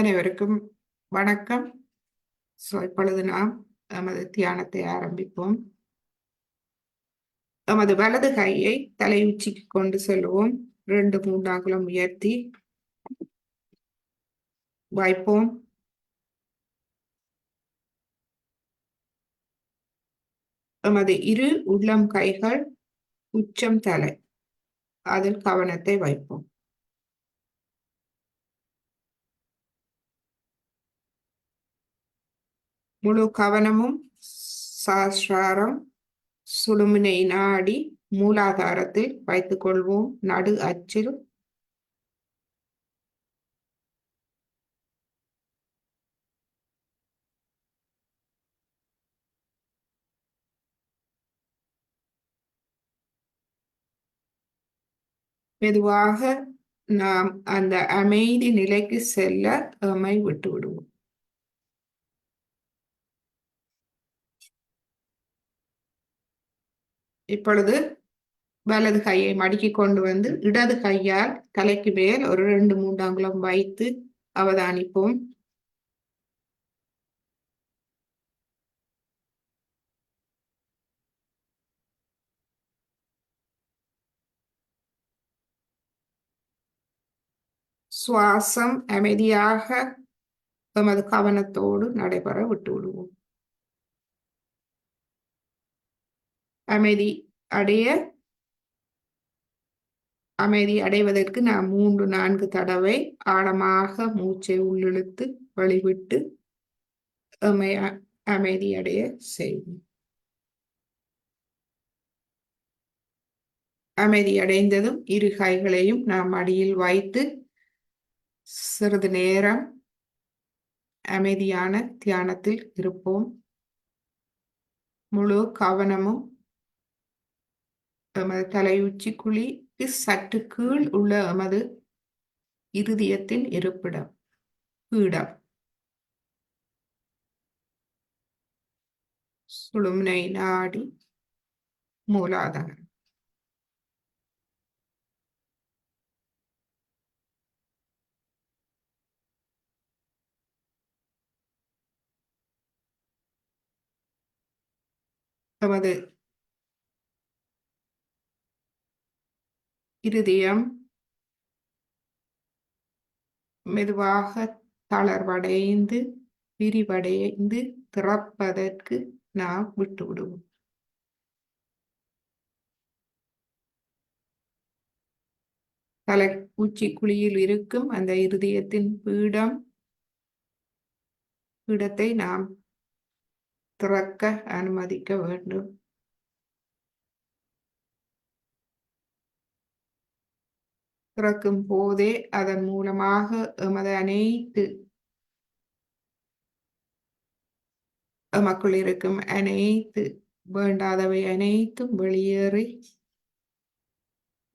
அனைவருக்கும் வணக்கம். இப்பொழுது நாம் நமது தியானத்தை ஆரம்பிப்போம். நமது வலது கையை தலை உச்சிக்கு கொண்டு செல்வோம். 2-3 அங்குலம் உயர்த்தி வைப்போம். நமது இரு உள்ளம் கைகள் உச்சம் தலை, அதில் கவனத்தை வைப்போம். முழு கவனமும் சஹஸ்ராரம் சுழுமுனை நாடி மூலாதாரத்தில் வைத்துக் கொள்வோம். நடு அச்சில் மெதுவாக நாம் அந்த அமைதி நிலைக்கு செல்ல எம்மை விட்டு விடுவோம். இப்பொழுது வலது கையை மடக்கி கொண்டு வந்து இடது கையால் தலைக்கு மேல் ஒரு 2-3 அங்குலம் வைத்து அவதானிப்போம். சுவாசம் அமைதியாக எமது கவனத்தோடு நடைபெற விட்டு விடுவோம். அமைதி அடைவதற்கு நாம் 3-4 தடவை ஆழமாக மூச்சை உள்ளிழுத்து வெளிவிட்டு அமைதி அடைய செய்வோம். அமைதி அடைந்ததும் இரு கைகளையும் நாம் அடியில் வைத்து சிறிது நேரம் அமைதியான தியானத்தில் இருப்போம். முழு கவனமும் எமது தலையுச்சி குழிக்கு சற்று கீழ் உள்ள எமது இருதயத்தின் இருப்பிடம், பீடம். சுழுமுனை நாடி மூலாதாரம். எமது இருதயம் மெதுவாக தளர்வடைந்து விரிவடைந்து திறப்பதற்கு நாம் விட்டு விடுவோம். தலை உச்சி குழியில் இருக்கும் அந்த இருதயத்தின் பீடத்தை நாம் திறக்க அனுமதிக்க வேண்டும். திறக்கும் போதே அதன் மூலமாக எமது அனைத்து எமக்குள் இருக்கும் அனைத்து வேண்டாதவை அனைத்தும் வெளியேறி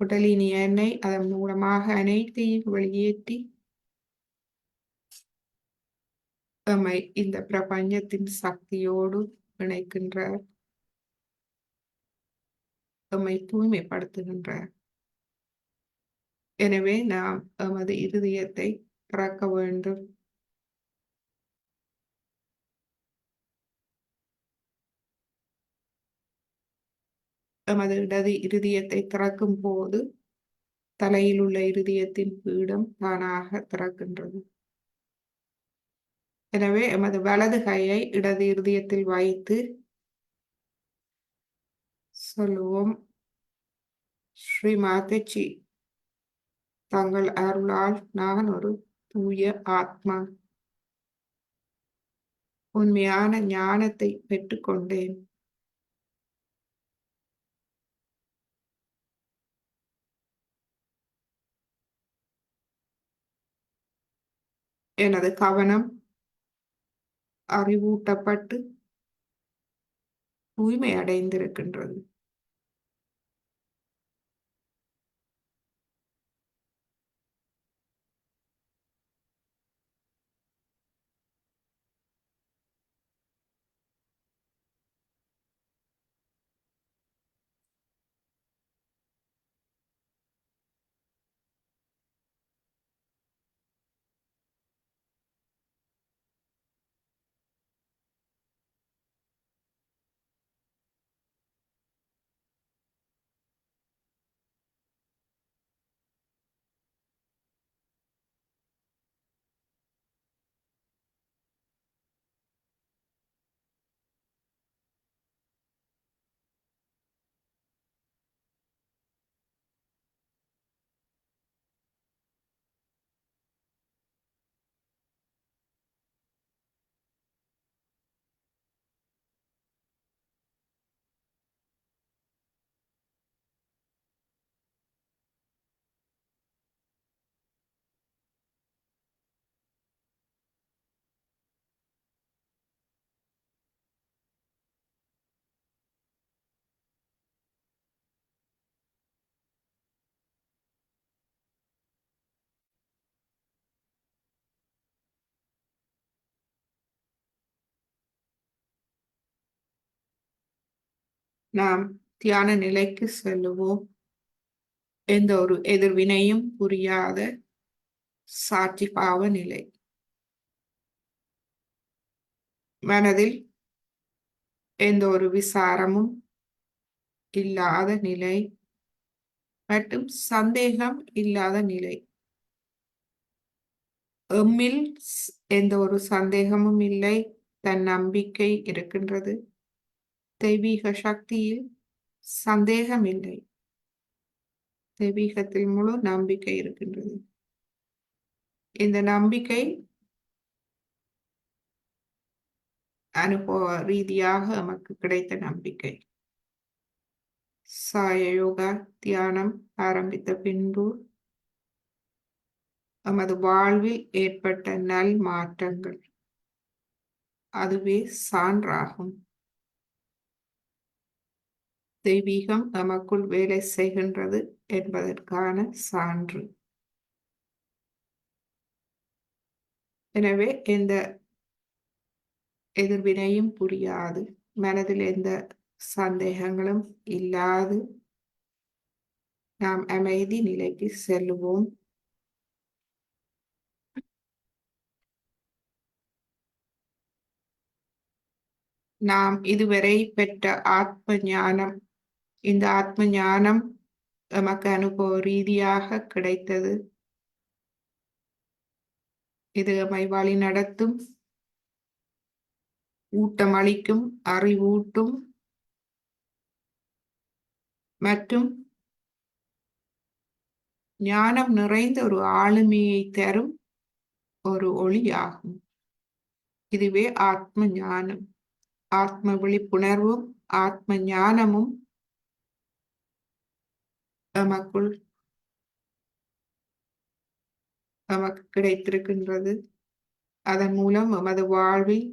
உடலினி எண்ணெய் அதன் மூலமாக அனைத்தையும் வெளியேற்றி எம்மை இந்த பிரபஞ்சத்தின் சக்தியோடு இணைக்கின்றார். எம்மை தூய்மைப்படுத்துகின்றார். எனவே நாம் எமது இருதயத்தை திறக்க வேண்டும். எமது இடது இருதயத்தை திறக்கும் போது தலையில் உள்ள இருதயத்தின் பீடம் தானாக திறக்கின்றது. எனவே எமது வலது கையை இடது இருதயத்தில் வைத்து சொல்லுவோம், ஸ்ரீ மாதேஜி, தங்கள் அருளால் நான் ஒரு தூய ஆத்மா, உண்மையான ஞானத்தை பெற்றுக்கொண்டேன். எனது கவனம் அறிவூட்டப்பட்டு தூய்மை அடைந்திருக்கின்றது. நாம் தியான நிலைக்கு செல்லுவோம். எந்த ஒரு எதிர்வினையும் புரியாத சாட்சி பாவ நிலை. மனதில் எந்த ஒரு விசாரமும் இல்லாத நிலை மற்றும் சந்தேகம் இல்லாத நிலை. எம்மில் எந்த ஒரு சந்தேகமும் இல்லை, தன் நம்பிக்கை இருக்கின்றது. தெய்வீக சக்தியில் சந்தேகம் இல்லை, தெய்வீகத்தில் முழு நம்பிக்கை இருக்கின்றது. இந்த நம்பிக்கை அனுபவ ரீதியாக நமக்கு கிடைத்த நம்பிக்கை. சாய யோகா தியானம் ஆரம்பித்த பின்பு நமது வாழ்வில் ஏற்பட்ட நல் மாற்றங்கள் அதுவே சான்றாகும். தெய்வீகம் நமக்குள் வேலை செய்கின்றது என்பதற்கான சான்று. எனவே எந்த எதிர்வினையும் புரியாது, மனதில் எந்த சந்தேகங்களும் இல்லாது நாம் அமைதி நிலைக்கு செல்லுவோம். நாம் இதுவரை பெற்ற ஆத்ம ஞானம், இந்த ஆத்ம ஞானம் நமக்கு அனுபவ ரீதியாக கிடைத்தது. இது நம்மை வழி நடத்தும், ஊட்டமளிக்கும், அறிவூட்டும் மற்றும் ஞானம் நிறைந்த ஒரு ஆளுமையை தரும் ஒரு ஒளியாகும். இதுவே ஆத்ம ஞானம். ஆத்ம விழிப்புணர்வும் ஆத்ம ஞானமும் நமக்குள் நமக்கு கிடைத்திருக்கின்றது. அதன் மூலம் நமது வாழ்வில்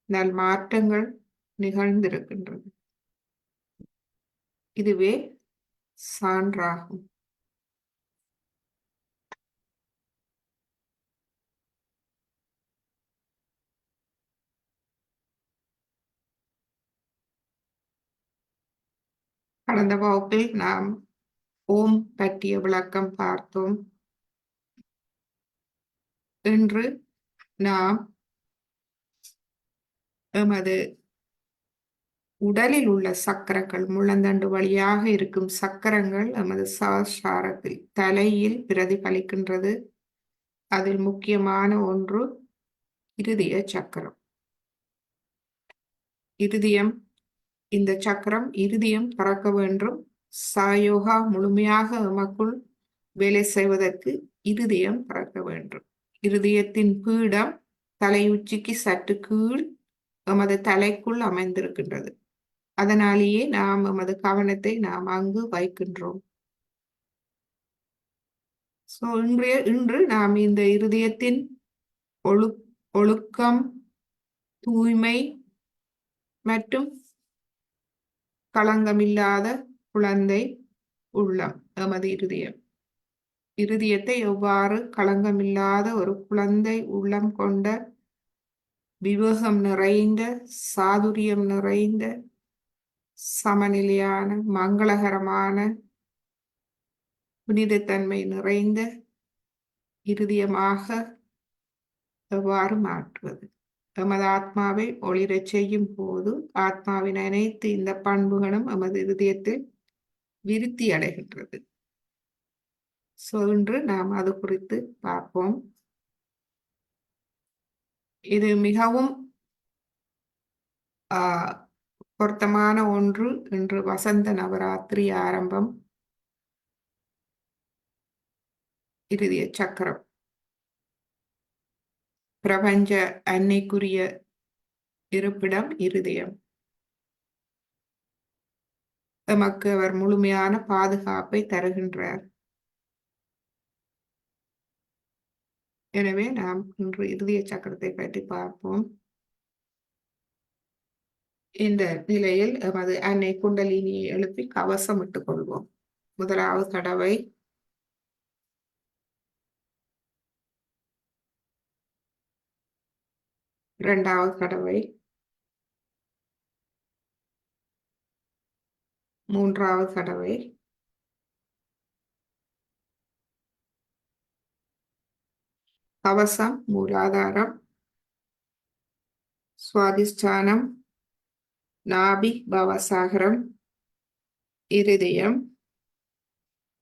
நல் மாற்றங்கள் நிகழ்ந்திருக்கின்றது. இதுவே சான்றாகும். கடந்த வகுப்பில் நாம் ஓம் பற்றிய விளக்கம் பார்த்தோம். இன்று நாம் எமது உடலில் உள்ள சக்கரங்கள், முள்ளந்தண்டு வழியாக இருக்கும் சக்கரங்கள் எமது சஹஸ்ராரத்தில் தலையில் பிரதிபலிக்கின்றது. அதில் முக்கியமான ஒன்று இருதய சக்கரம். இருதயம், இந்த சக்கரம் இருதயம் பறக்க வேண்டும். சாயோகா முழுமையாக எமக்குள் வேலை செய்வதற்கு இருதயம் பறக்க வேண்டும். இருதயத்தின் பீடம் தலையுச்சிக்கு சற்று கீழ் எமது தலைக்குள் அமைந்திருக்கின்றது. அதனாலேயே நாம் எமது கவனத்தை நாம் அங்கு வைக்கின்றோம். இன்று நாம் இந்த இருதயத்தின் ஒழுக்கம், தூய்மை மற்றும் களங்கமில்லாத குழந்தை உள்ளம் எமது இருதயம். இருதயத்தை எவ்வாறு களங்கமில்லாத ஒரு குழந்தை உள்ளம் கொண்ட, விவேகம் நிறைந்த, சாதுரியம் நிறைந்த, சமநிலையான, மங்களகரமான, புனிதத்தன்மை நிறைந்த இருதயமாக எவ்வாறு மாற்றுவது? எமது ஆத்மாவை ஒளிரச் செய்யும் போது ஆத்மாவின் அனைத்து இந்த பண்புகளும் எமது இருதயத்தில் விருத்தி அடைகின்றது. இன்று நாம் அது குறித்து பார்ப்போம். இது மிகவும் பொருத்தமான ஒன்று. இன்று வசந்த நவராத்திரி ஆரம்பம். இருதய சக்கரம் பிரபஞ்ச அன்னைக்குரிய இருப்பிடம் இருதயம். எமக்கு அவர் முழுமையான பாதுகாப்பை தருகின்றார். எனவே நாம் இன்று இருதய சக்கரத்தை பற்றி பார்ப்போம். இந்த நிலையில் எமது அன்னை குண்டலினியை எழுப்பி கவசமிட்டுக் கொள்வோம். முதலாவது தடவை இரண்டாவது தடவை மூன்றாவது தடவை. கவசம், மூலாதாரம், சுவாதிஷ்டானம், நாபி, பவசாகரம், இருதயம்,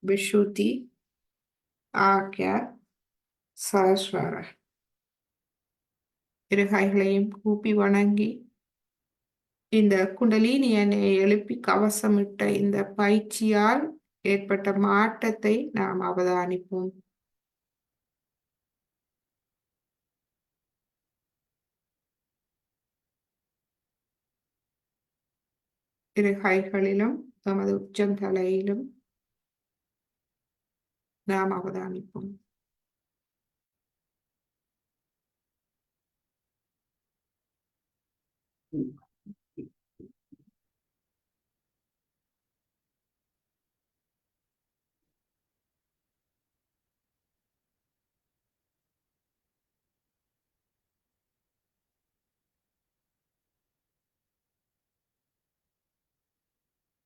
விஷுதி, ஆக்யா, சஹஸ்ரார. இரு கைகளையும் கூப்பி வணங்கி இந்த குண்டலினி எண்ணெயை எழுப்பி கவசமிட்ட இந்த பயிற்சியால் ஏற்பட்ட மாற்றத்தை நாம் அவதானிப்போம். இரு கைகளிலும் நமது உச்சந்தலையிலும் நாம் அவதானிப்போம்.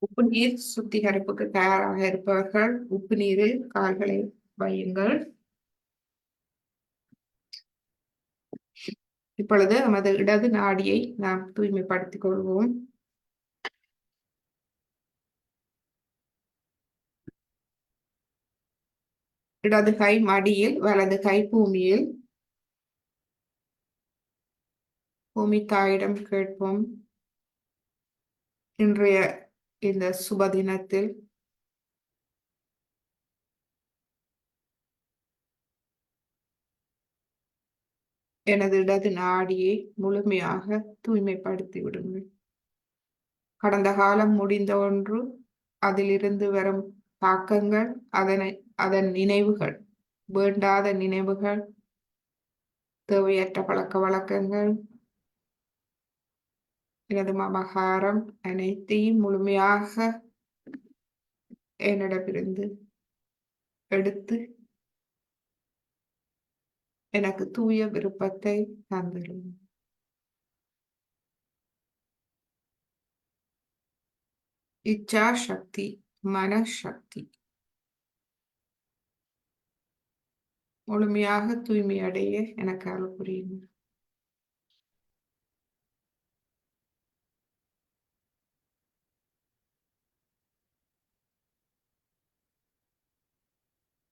உப்பு நீர் சுத்திகரிப்புக்கு தயாராக இருப்பவர்கள் உப்பு நீரில் கால்களை வையுங்கள். இப்பொழுது நமது இடது நாடியை நாம் தூய்மைப்படுத்திக் கொள்வோம். இடது கை மடியில், வலது கை பூமியில். பூமி தாயிடம் கேட்போம், இன்றைய இந்த சுப தினத்தில் எனது இடது நாடியை முழுமையாக தூய்மைப்படுத்தி விடுங்கள். கடந்த காலம் முடிந்த ஒன்று, அதிலிருந்து வரும் தாக்கங்கள், அதன் நினைவுகள், வேண்டாத நினைவுகள், தேவையற்ற பழக்க வழக்கங்கள், எனது மமகாரம் அனைத்தையும் முழுமையாக என்னிடமிருந்து எடுத்து எனக்கு தூய விருப்பத்தை தந்துள்ளேன். இச்சா சக்தி, மனசக்தி முழுமையாக தூய்மை அடைய எனக்கு அருள் புரியுங்கள்.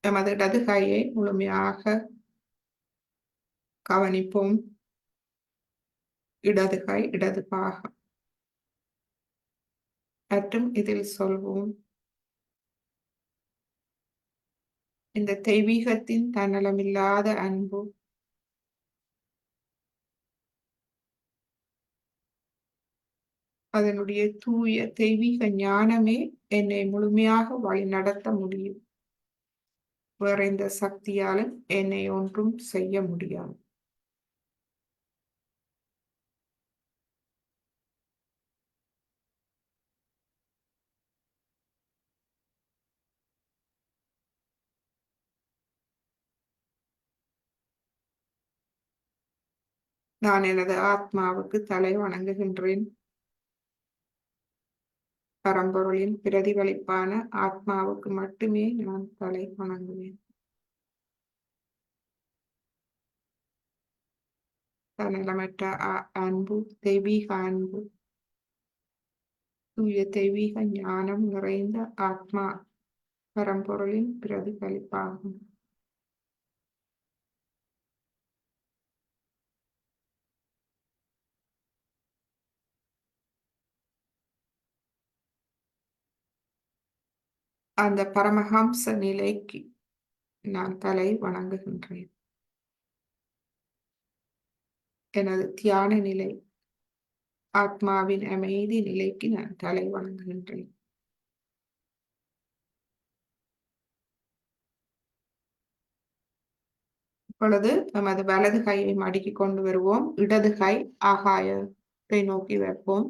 எமது இடது கையை முழுமையாக கவனிப்போம். இடது கை, இடது பாகம் மற்றும் இதில் சொல்வோம், இந்த தெய்வீகத்தின் தன்னலமில்லாத அன்பு அதனுடைய தூய தெய்வீக ஞானமே என்னை முழுமையாக வழி நடத்த முடியும். வேற எந்த சக்தியாலும் என்னை ஒன்றும் செய்ய முடியாது. நான் எனது ஆத்மாவுக்கு தலை வணங்குகின்றேன். பரம்பொருளின் பிரதிபலிப்பான ஆத்மாவுக்கு மட்டுமே நான் தலை வணங்குவேன். தன்னலமற்ற அன்பு, தெய்வீக அன்பு, தூய தெய்வீக ஞானம் நிறைந்த ஆத்மா பரம்பொருளின் பிரதிபலிப்பாகும். அந்த பரமஹம்ச நிலைக்கு நான் தலை வணங்குகின்றேன். எனது தியான நிலை, ஆத்மாவின் அமைதி நிலைக்கு நான் தலை வணங்குகின்றேன். இப்பொழுது நமது வலது கையை மடக்கி கொண்டு வருவோம். இடது கை ஆகாயத்தை நோக்கி வைப்போம்.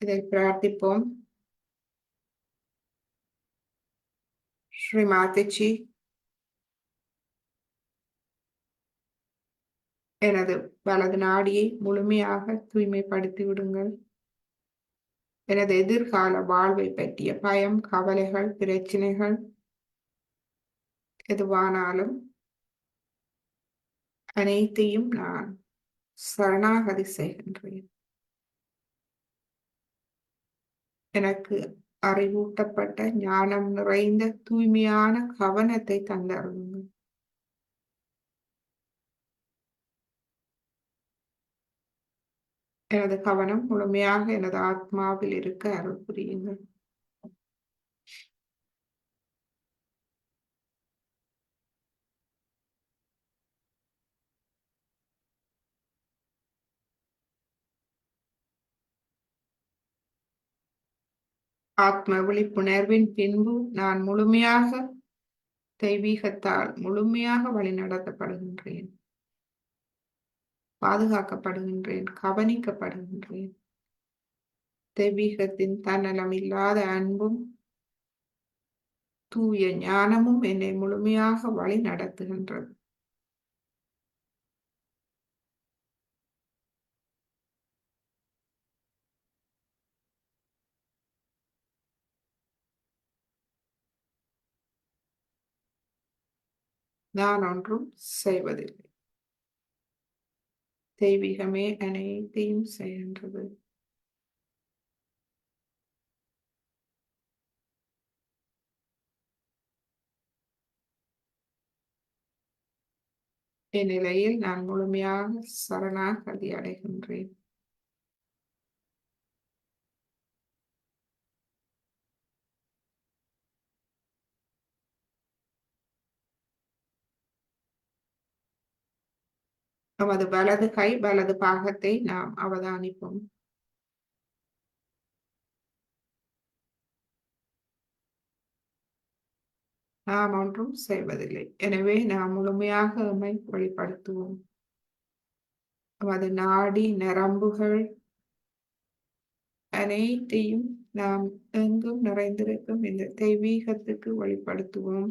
இதை பிரார்த்திப்போம். ஸ்ரீ மாதாஜி, எனது வலது நாடியை முழுமையாக தூய்மைப்படுத்தி விடுங்கள். எனது எதிர்கால வாழ்வை பற்றிய பயம், கவலைகள், பிரச்சனைகள் எதுவானாலும் அனைத்தையும் நான் சரணாகதி செய்கின்றேன். எனக்கு அறிவூட்டப்பட்ட ஞானம் நிறைந்த தூய்மையான கவனத்தை தந்தருளுங்கள். எனது கவனம் முழுமையாக எனது ஆத்மாவில் இருக்க அருள் புரியுங்கள். ஆத்ம விழிப்புணர்வின் பின்பு நான் தெய்வீகத்தால் முழுமையாக வழிநடத்தப்படுகின்றேன், பாதுகாக்கப்படுகின்றேன், கவனிக்கப்படுகின்றேன். தெய்வீகத்தின் தன்னலம் இல்லாத அன்பும் தூய ஞானமும் என்னை முழுமையாக வழி நடத்துகின்றது. நான் ஒன்றும் செய்வதில்லை. தெய்வீகமே அனைத்தையும் செய்கின்றது. இந்நிலையில் நான் முழுமையாக சரணாகதி அடைகின்றேன். நமது வலது கை வலது பாகத்தை நாம் அவதானிப்போம். நாம் ஒன்றும் செய்வதில்லை. எனவே நாம் முழுமையாக எம்மை வெளிப்படுத்துவோம். நமது நாடி நரம்புகள் அனைத்தையும் நாம் எங்கும் நிறைந்திருக்கும் இந்த தெய்வீகத்துக்கு வெளிப்படுத்துவோம்.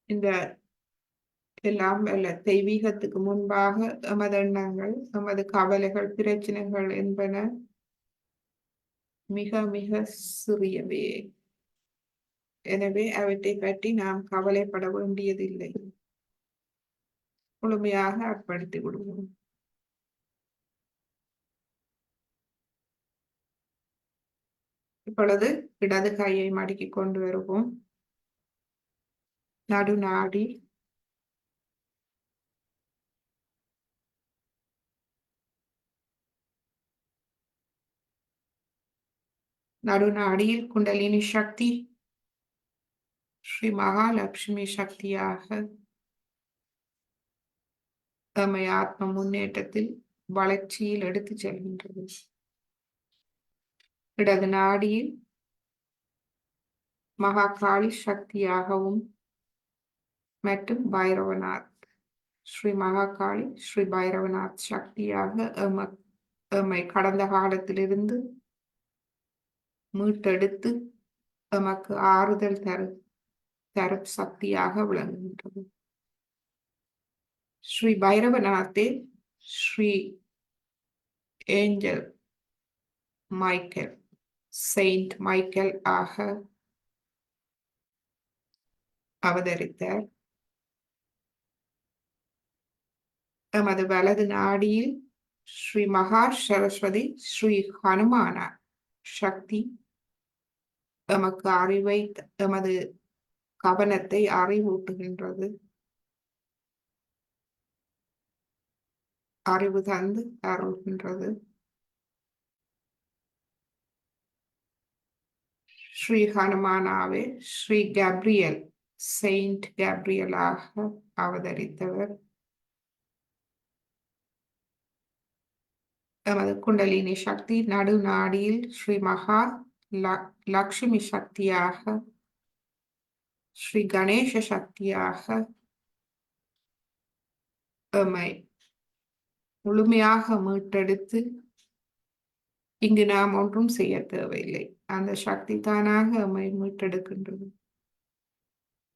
இந்த எல்லாம் அல்ல தெய்வீகத்துக்கு முன்பாக எமது எண்ணங்கள், எமது கவலைகள், பிரச்சனைகள் என்பன மிக மிக சிறியவே. எனவே அவற்றை பற்றி நாம் கவலைப்பட வேண்டியதில்லை. முழுமையாக அர்ப்பணித்து விடுவோம். இப்பொழுது இடது கையை மடக்கி கொண்டு வருவோம். நடுநாடி நடுநாடியில் குண்டலினி சக்தி ஸ்ரீ மகாலட்சுமி சக்தியாக எம்மை ஆத்ம முன்னேற்றத்தில் வளர்ச்சியில் எடுத்துச் செல்கின்றது. இடது நாடியில் மகாகாளி சக்தியாகவும் மற்றும் பைரவநாத் ஸ்ரீ மகாகாளி ஸ்ரீ பைரவநாத் சக்தியாக எம்மை கடந்த காலத்திலிருந்து மீட்டெடுத்து எமக்கு ஆறுதல் தரும் சக்தியாக விளங்குகின்றது. ஸ்ரீ பைரவநாத்தே Shri angel Michael, saint Michael ஆக அவதரித்தார். எமது வலது நாடியில் ஸ்ரீ மகா சரஸ்வதி ஸ்ரீ ஹனுமான சக்தி எமக்கு அறிவை, எமது கவனத்தை அறிவூட்டுகின்றது, அறிவு தந்து அருள்கின்றது. ஸ்ரீ ஹனுமானாவே ஸ்ரீ கேப்ரியல், செயின்ட் கேப்ரியலாக அவதரித்தவர். எமது குண்டலினி சக்தி நடுநாடியில் ஸ்ரீ மகா லக்ஷ்மி சக்தியாக, ஸ்ரீ கணேச சக்தியாக எம்மை முழுமையாக மீட்டெடுத்து இங்கு நாம் ஒன்றும் செய்ய தேவையில்லை. அந்த சக்தி தானாக எம்மை மீட்டெடுக்கின்றது.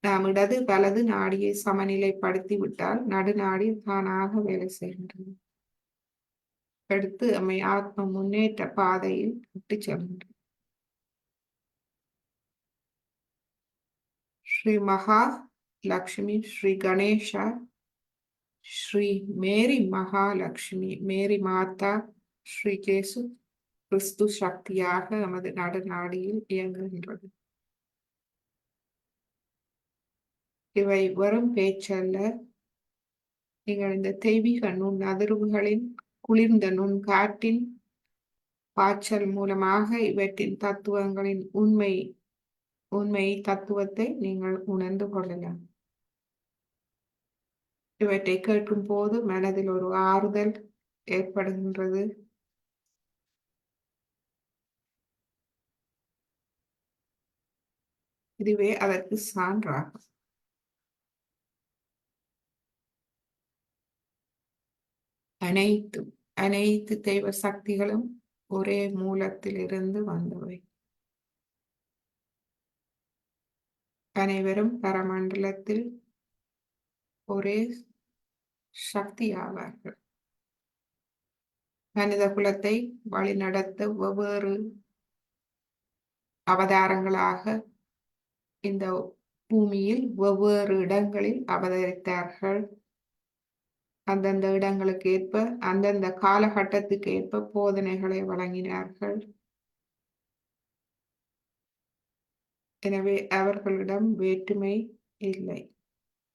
நாம் இடது வலது நாடியை சமநிலைப்படுத்தி விட்டால் நடுநாடி தானாக வேலை செய்கின்றது. எடுத்து நம்மை ஆத்ம முன்னேற்ற பாதையில் விட்டு செல்கின்றது. ஸ்ரீ மகா லக்ஷ்மி, ஸ்ரீ கணேஷா, ஸ்ரீ மேரி மகாலட்சுமி, மேரி மாதா, ஸ்ரீ கேசு கிறிஸ்து சக்தியாக நமது நடுநாடியில் இயங்குகின்றது. இவை வெறும் பேச்சல்ல. நீங்கள் இந்த தெய்வீக நுண் அதிர்வுகளின் குளிர்ந்த நுண் காற்றின் பாய்ச்சல் மூலமாக இவற்றின் தத்துவங்களின் உண்மை தத்துவத்தை நீங்கள் உணர்ந்து கொள்ளலாம். இவற்றை கேட்கும் போது மனதில் ஒரு ஆறுதல் ஏற்படுகின்றது. இதுவே அதற்கு சான்றாகும். அனைத்து தெய்வ சக்திகளும் ஒரே மூலத்திலிருந்து வந்தவை. அனைவரும் பரமண்டலத்தில் ஒரே சக்தி ஆவார்கள். மனித குலத்தை வழிநடத்த வெவ்வேறு அவதாரங்களாக இந்த பூமியில் வெவ்வேறு இடங்களில் அவதரித்தார்கள். அந்தந்த இடங்களுக்கு ஏற்ப அந்தந்த காலகட்டத்துக்கு ஏற்ப போதனைகளை வழங்கினார்கள். எனவே அவர்களிடம் வேற்றுமை இல்லை.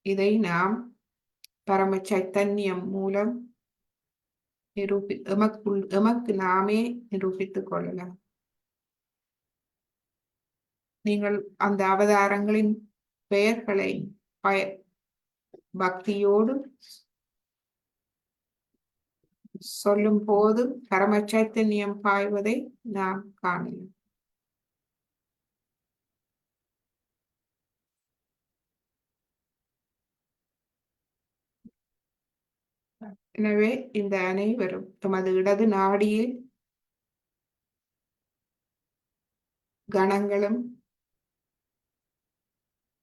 இதை நாம் பரம சைத்தன்யம் மூலம் எமக்கு நாமே நிரூபித்துக் கொள்ளலாம். நீங்கள் அந்த அவதாரங்களின் பெயர்களை பக்தியோடு சொல்லும் போது பரம சைத்தன்யம் பாய்வதை நாம் காணலாம். எனவே இந்த அனைவரும் தமது இடது நாடியில் கணங்களும்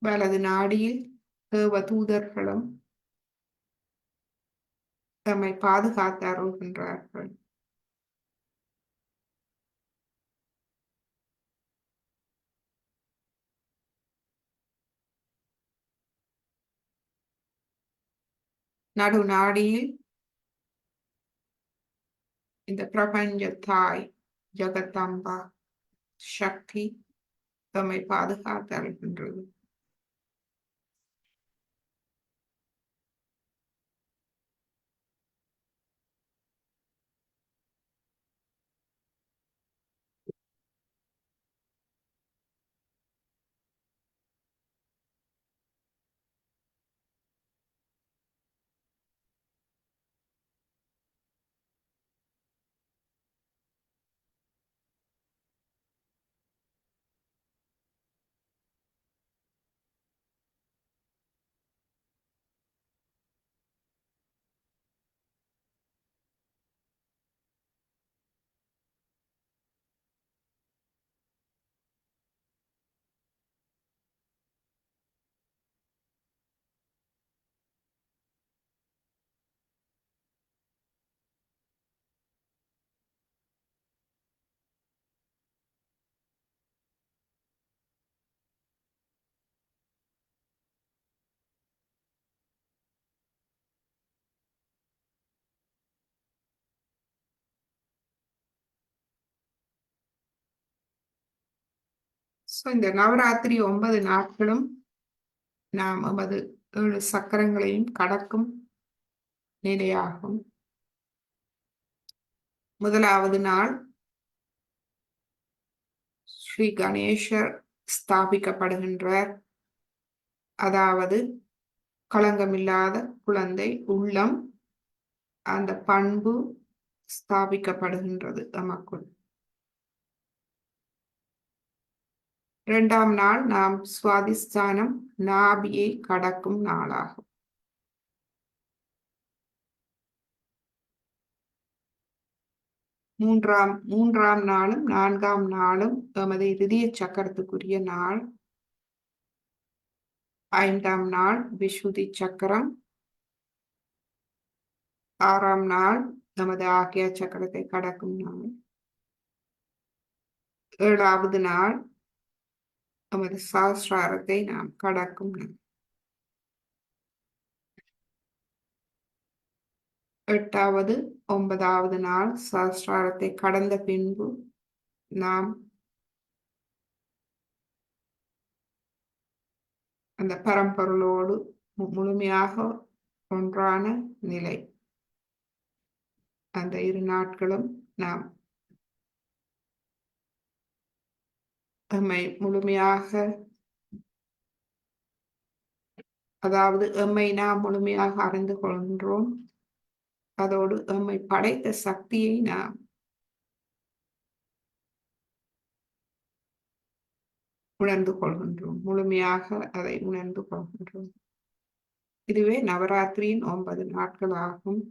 வலது நாடியில் தேவ தூதர்களும் தம்மை பாதுகாத்து அருள்கின்றார்கள். நடுநாடியில் இந்த பிரபஞ்ச தாய் ஜெகதம்பா சக்தி தம்மை பாதுகாத்து அருள்கின்றது. இந்த நவராத்திரி 9 நாட்களும் நாம் நமது 7 சக்கரங்களையும் கடக்கும் நிலையாகும். முதலாவது நாள் ஸ்ரீ கணேசர் ஸ்தாபிக்கப்படுகின்றார். அதாவது களங்கமில்லாத குழந்தை உள்ளம், அந்த பண்பு ஸ்தாபிக்கப்படுகின்றது நமக்குள். 2ஆம் நாள் நாம் சுவாதிஷ்டானம் நாபியை கடக்கும் நாளாகும். 3ஆம் நாளும் 4ஆம் நாளும் எமது இதய சக்கரத்துக்குரிய நாள். 5ஆம் நாள் விசுதி சக்கரம். 6ஆம் நாள் நமது ஆக்யா சக்கரத்தை கடக்கும் நாள். 7வது நாள் நமது சஹஸ்ராரத்தை நாம் கடக்கும் நாள். 8வது 9வது நாள் சஹஸ்ராரத்தை கடந்த பின்பு நாம் அந்த பரம்பொருளோடு முழுமையாக ஒன்றான நிலை. அந்த 2 நாட்களும் நாம் எம்மை முழுமையாக, அதாவது எம்மை நாம் முழுமையாக அறிந்து கொள்கின்றோம். அதோடு எம்மை படைத்த சக்தியை நாம் உணர்ந்து கொள்கின்றோம். முழுமையாக அதை உணர்ந்து கொள்கின்றோம். இதுவே நவராத்திரியின் 9 நாட்கள் ஆகும்.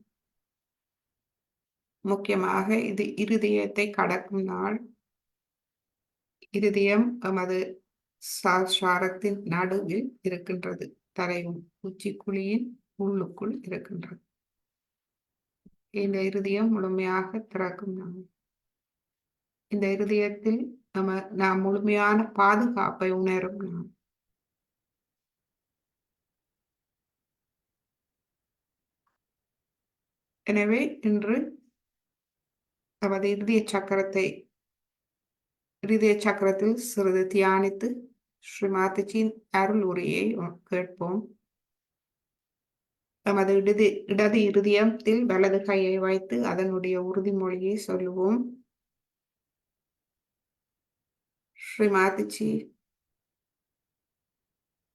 முக்கியமாக இது இருதயத்தை கடக்கும் நாள். இருதயம் எமது சஹஸ்ராரத்தின் நடுவில் இருக்கின்றது. தலையும் உச்சிக்குழியின் உள்ளுக்குள் இருக்கின்றது. இந்த இருதயம் முழுமையாக திறக்கும் நாள். இந்த இருதயத்தில் நாம் முழுமையான பாதுகாப்பை உணரும் நாள். எனவே இன்று நமது இருதய சக்கரத்தில் சிறிது தியானித்து ஸ்ரீமாதாஜியின் அருள் உரையை கேட்போம். நமது இடது இருதயத்தில் வலது கையை வைத்து அதனுடைய உறுதிமொழியை சொல்லுவோம். ஸ்ரீமாதாஜி,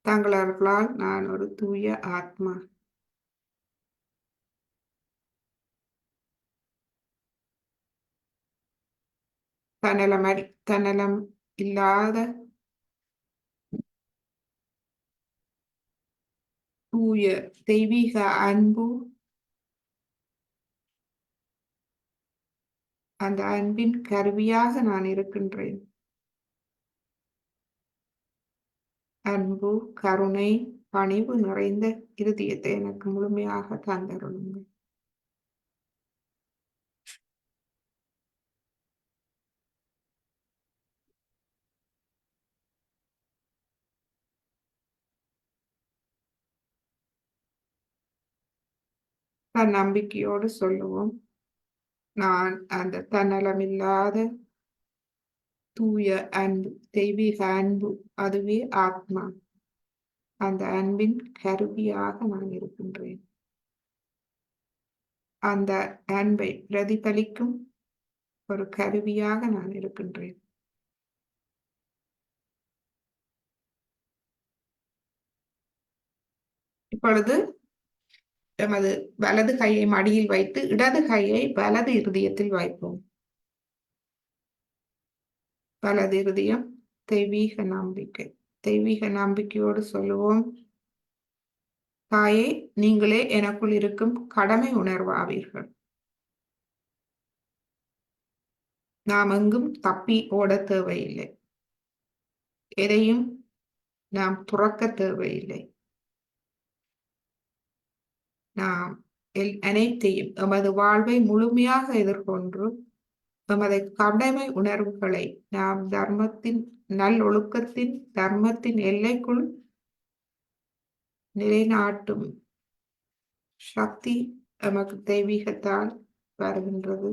தங்கள் அருளால் நான் ஒரு தூய ஆத்மா. தன்னலம் இல்லாத தூய தெய்வீக அன்பு, அந்த அன்பின் கருவியாக நான் இருக்கின்றேன். அன்பு, கருணை, பணிவு நிறைந்த இருதயத்தை எனக்கு முழுமையாக தந்தருளுங்கள். நம்பிக்கையோடு சொல்லுவோம். நான் அந்த தன்னலமில்லாத தூய அன்பு, தெய்வீக அன்பு, அதுவே ஆத்மா. அந்த அன்பின் கருவியாக நான் இருக்கின்றேன். அந்த அன்பை பிரதிபலிக்கும் ஒரு கருவியாக நான் இருக்கின்றேன். இப்பொழுது எமது வலது கையை மடியில் வைத்து இடது கையை வலது இருதயத்தில் வைப்போம். வலது இருதயம் தெய்வீக நம்பிக்கை. தெய்வீக நம்பிக்கையோடு சொல்லுவோம். தாயே, நீங்களே எனக்குள் இருக்கும் கடமை உணர்வாவீர்கள். நாம் எங்கும் தப்பி ஓட தேவையில்லை. எதையும் நாம் துறக்க தேவையில்லை. நாம் அனைத்தையும் எமது வாழ்வை முழுமையாக எதிர்கொண்டு எமது கடமை உணர்வுகளை நாம் தர்மத்தின் நல்லொழுக்கத்தின் தர்மத்தின் எல்லைக்குள் நிலைநாட்டும் சக்தி எமக்கு தெய்வீகத்தால் வருகின்றது.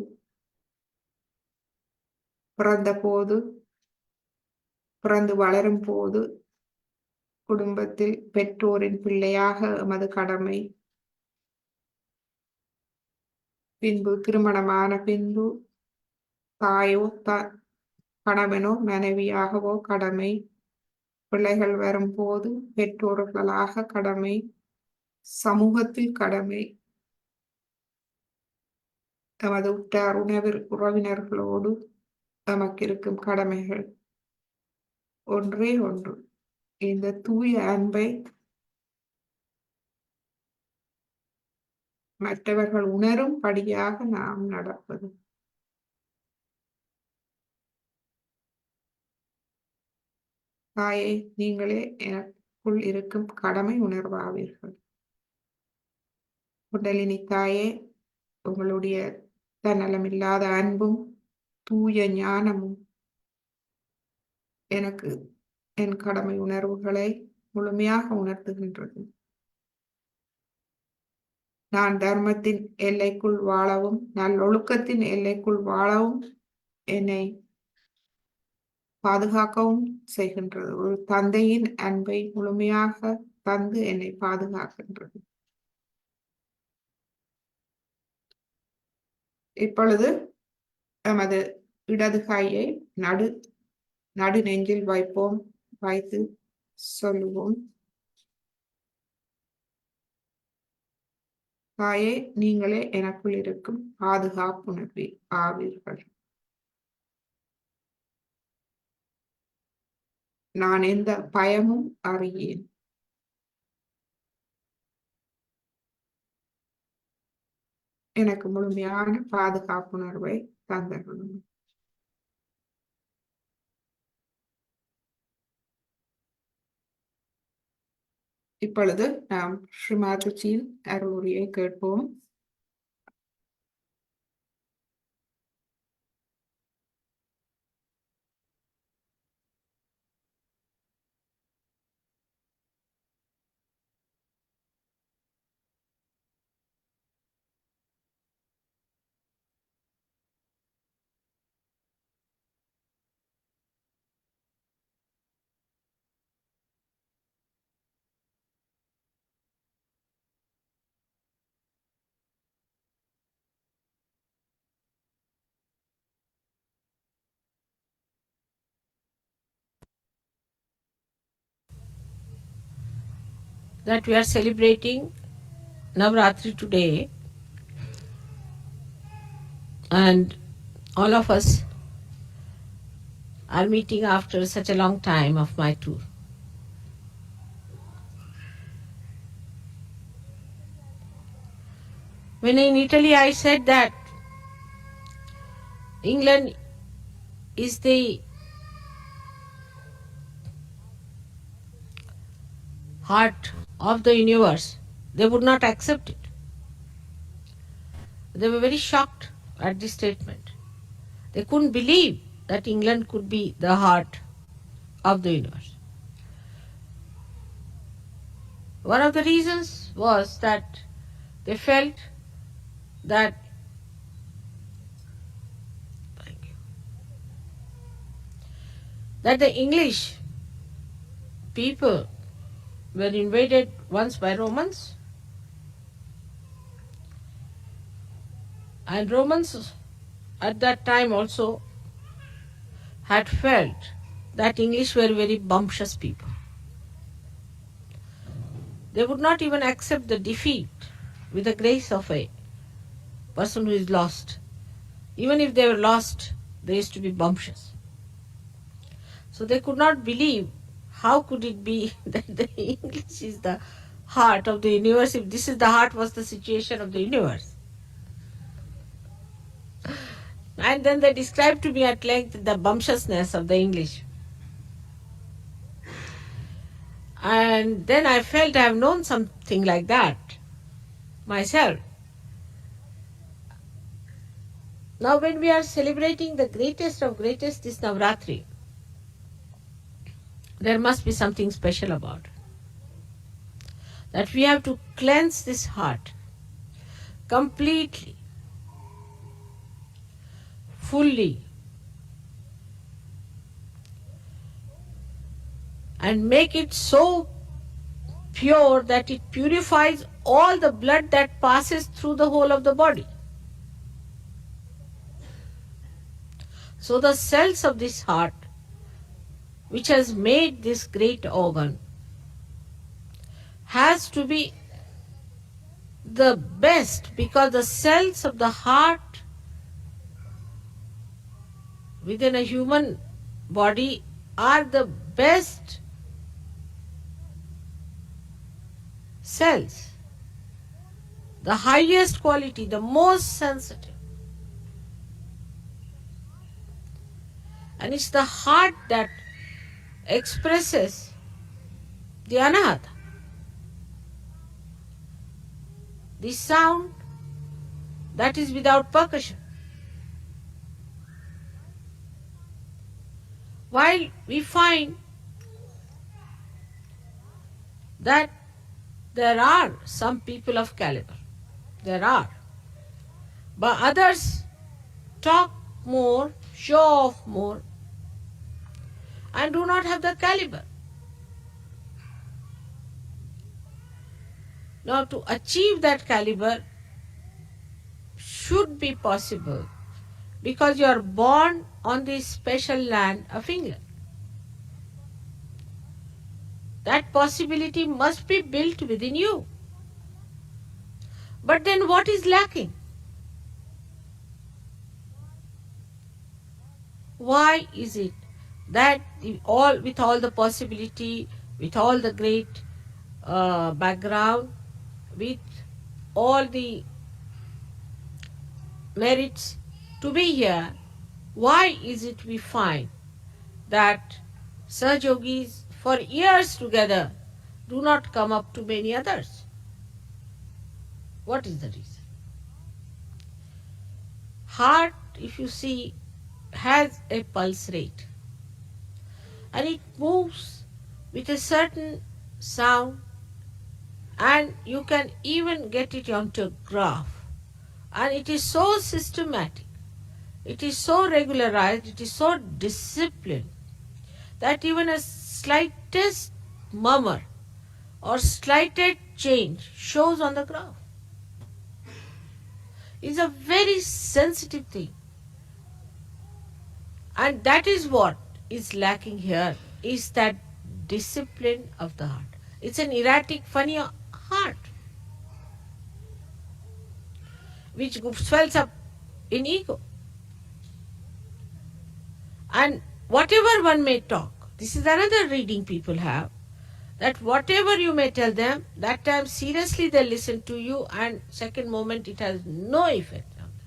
பிறந்து வளரும் போது குடும்பத்தில் பெற்றோரின் பிள்ளையாக எமது கடமை, பின்பு திருமணமான பின்பு தாயோ கணவனோ மனைவியாகவோ கடமை, பிள்ளைகள் வரும்போது பெற்றோர்களாக கடமை, சமூகத்தில் கடமை, எமது உற்றார் உறவினர்களோடு நமக்கு இருக்கும் கடமைகள் ஒன்றே ஒன்று. இந்த தூய அன்பை மற்றவர்கள் உணரும்படியாக நாம் நடப்பது. தாயே, நீங்களே இருக்கும் கடமை உணர்வாவீர்கள். குண்டலினி தாயே, உங்களுடைய தன்னலமில்லாத அன்பும் தூய ஞானமும் எனக்கு என் கடமை உணர்வுகளை முழுமையாக உணர்த்துகின்றது. நான் தர்மத்தின் எல்லைக்குள் வாழவும் நல்லொழுக்கத்தின் எல்லைக்குள் வாழவும் என்னை பாதுகாக்கவும் செய்கின்றது. ஒரு தந்தையின் அன்பை முழுமையாக தந்து என்னை பாதுகாக்கின்றது. இப்பொழுது எமது இடது கையை நடு நெஞ்சில் வைப்போம். வைத்து சொல்லுவோம், தாயே, நீங்களே எனக்குள் இருக்கும் பாதுகாப்புணர்வி ஆவீர்கள். நான் எந்த பயமும் அறியேன். எனக்கு முழுமையான பாதுகாப்புணர்வை தந்தருளும். இப்பொழுது நாம் ஸ்ரீமாதுச்சியின் அருளுரையை கேட்போம். That we are celebrating Navratri today, and all of us are meeting after such a long time of my tour. When in Italy I said that England is the heart of the universe, they would not accept it. They were very shocked at this statement. They couldn't believe that England could be the heart of the universe. One of the reasons was that they felt that the English people were invaded once by Romans, and Romans at that time also had felt that English were very bumptious people. They would not even accept the defeat with the grace of a person who is lost. Even if they were lost, they used to be bumptious. So they could not believe how could it be that the English is the heart of the universe if this is the heart was the situation of the universe. And then they described to me at length the bumptiousness of the English. And then I felt I have known something like that myself. Now when we are celebrating the greatest of greatest, this Navratri, there must be something special about it. That we have to cleanse this heart completely, fully, and make it so pure that it purifies all the blood that passes through the whole of the body. So the cells of this heart, which has made this great organ, has to be the best, because the cells of the heart within a human body are the best cells, the highest quality, the most sensitive. And it's the heart that expresses the anahata. The sound that is without percussion. While we find that there are some people of caliber, there are, but others talk more, show off more, and do not have the caliber. Now, to achieve that caliber should be possible because you are born on this special land of England. That possibility must be built within you. But then what is lacking? Why is it that with all the possibility, with all the great background, with all the merits to be here, why is it we find that Sahaj Yogis for years together do not come up to many others? What is the reason? Heart, if you see, has a pulse rate and it moves with a certain sound, and you can even get it onto a graph, and it is so systematic, it is so regularized, it is so disciplined that even a slightest murmur or slightest change shows on the graph. It's a very sensitive thing. And that is what is lacking here, is that discipline of the heart. It's an erratic, funny heart which swells up in ego. And whatever one may talk, this is another reading people have, that whatever you may tell them, that time seriously they listen to you, and second moment it has no effect on them.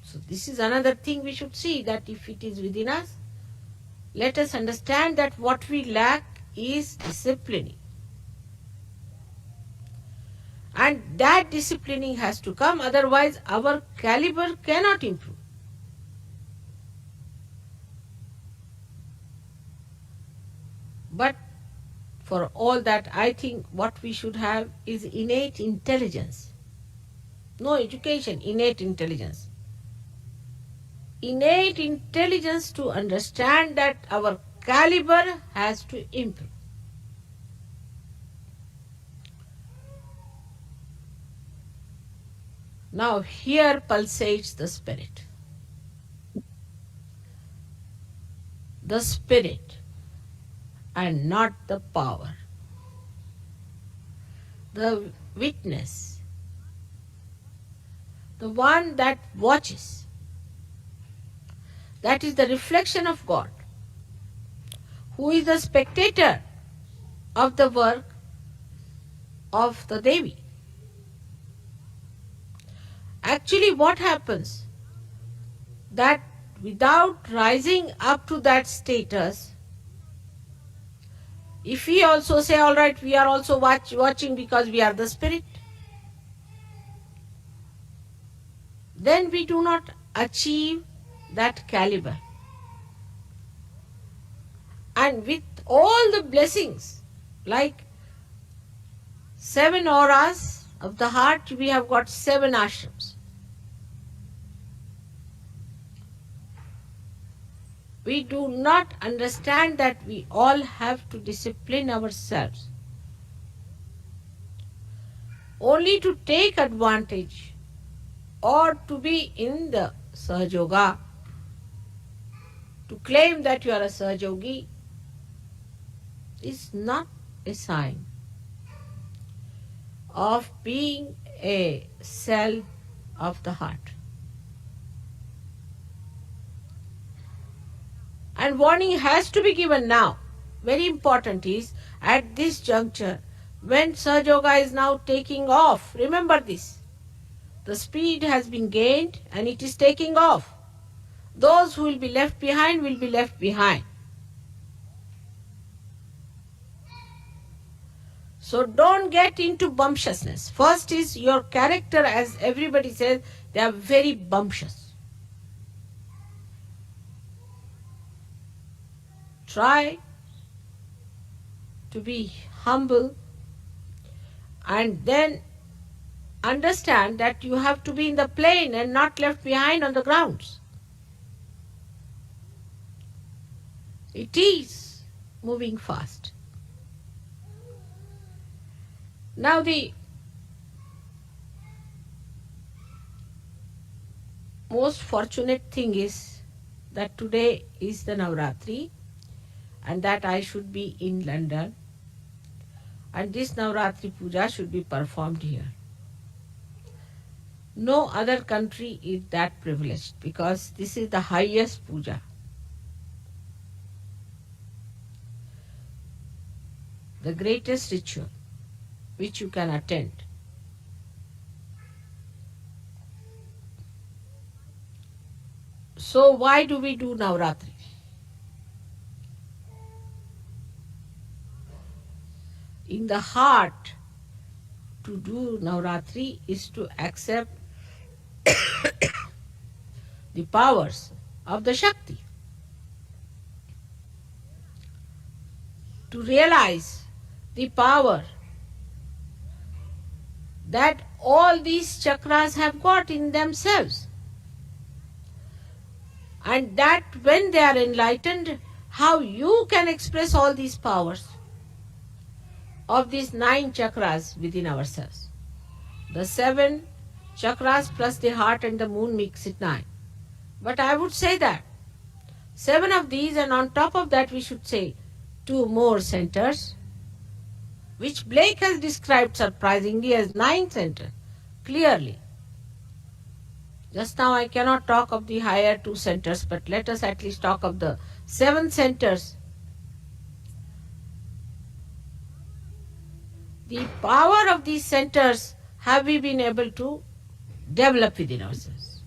So this is another thing we should see, that if it is within us, let us understand that what we lack is disciplining. And that disciplining has to come, otherwise our caliber cannot improve. But for all that, I think what we should have is innate intelligence. No education, innate intelligence. Innate intelligence to understand that our caliber has to improve. Now here pulsates the spirit. The spirit and not the power. The witness, the one that watches, that is the reflection of God, who is the spectator of the work of the Devi. Actually, what happens? That without rising up to that status, if we also say, all right, we are also watching because we are the spirit, then we do not achieve that caliber. And with all the blessings, like 7 auras of the heart, we have got 7 ashrams. We do not understand that we all have to discipline ourselves only to take advantage or to be in the Sahaj Yoga. To claim that you are a Sahaj Yogi is not a sign of being a cell of the heart. And warning has to be given now. Very important is, at this juncture, when Sahaj Yoga is now taking off, remember this, the speed has been gained and it is taking off. Those who will be left behind will be left behind. So don't get into bumptiousness. First is your character, as everybody says, they are very bumptious. Try to be humble and then understand that you have to be in the plane and not left behind on the grounds. It is moving fast. Now the most fortunate thing is that today is the Navratri and that I should be in London, and this Navratri Puja should be performed here. No other country is that privileged because this is the highest puja. The greatest ritual which you can attend. So why do we do Navratri? In the heart, to do Navratri is to accept the powers of the Shakti. To realize the power that all these chakras have got in themselves. And that when they are enlightened, how you can express all these powers of these 9 chakras within ourselves. The 7 chakras plus the heart and the moon makes it 9. But I would say that 7 of these, and on top of that we should say 2 more centers, which Blake has described surprisingly as 9 centers, clearly. Just now I cannot talk of the higher 2 centers, but let us at least talk of the 7 centers. The power of these centers have we been able to develop within ourselves.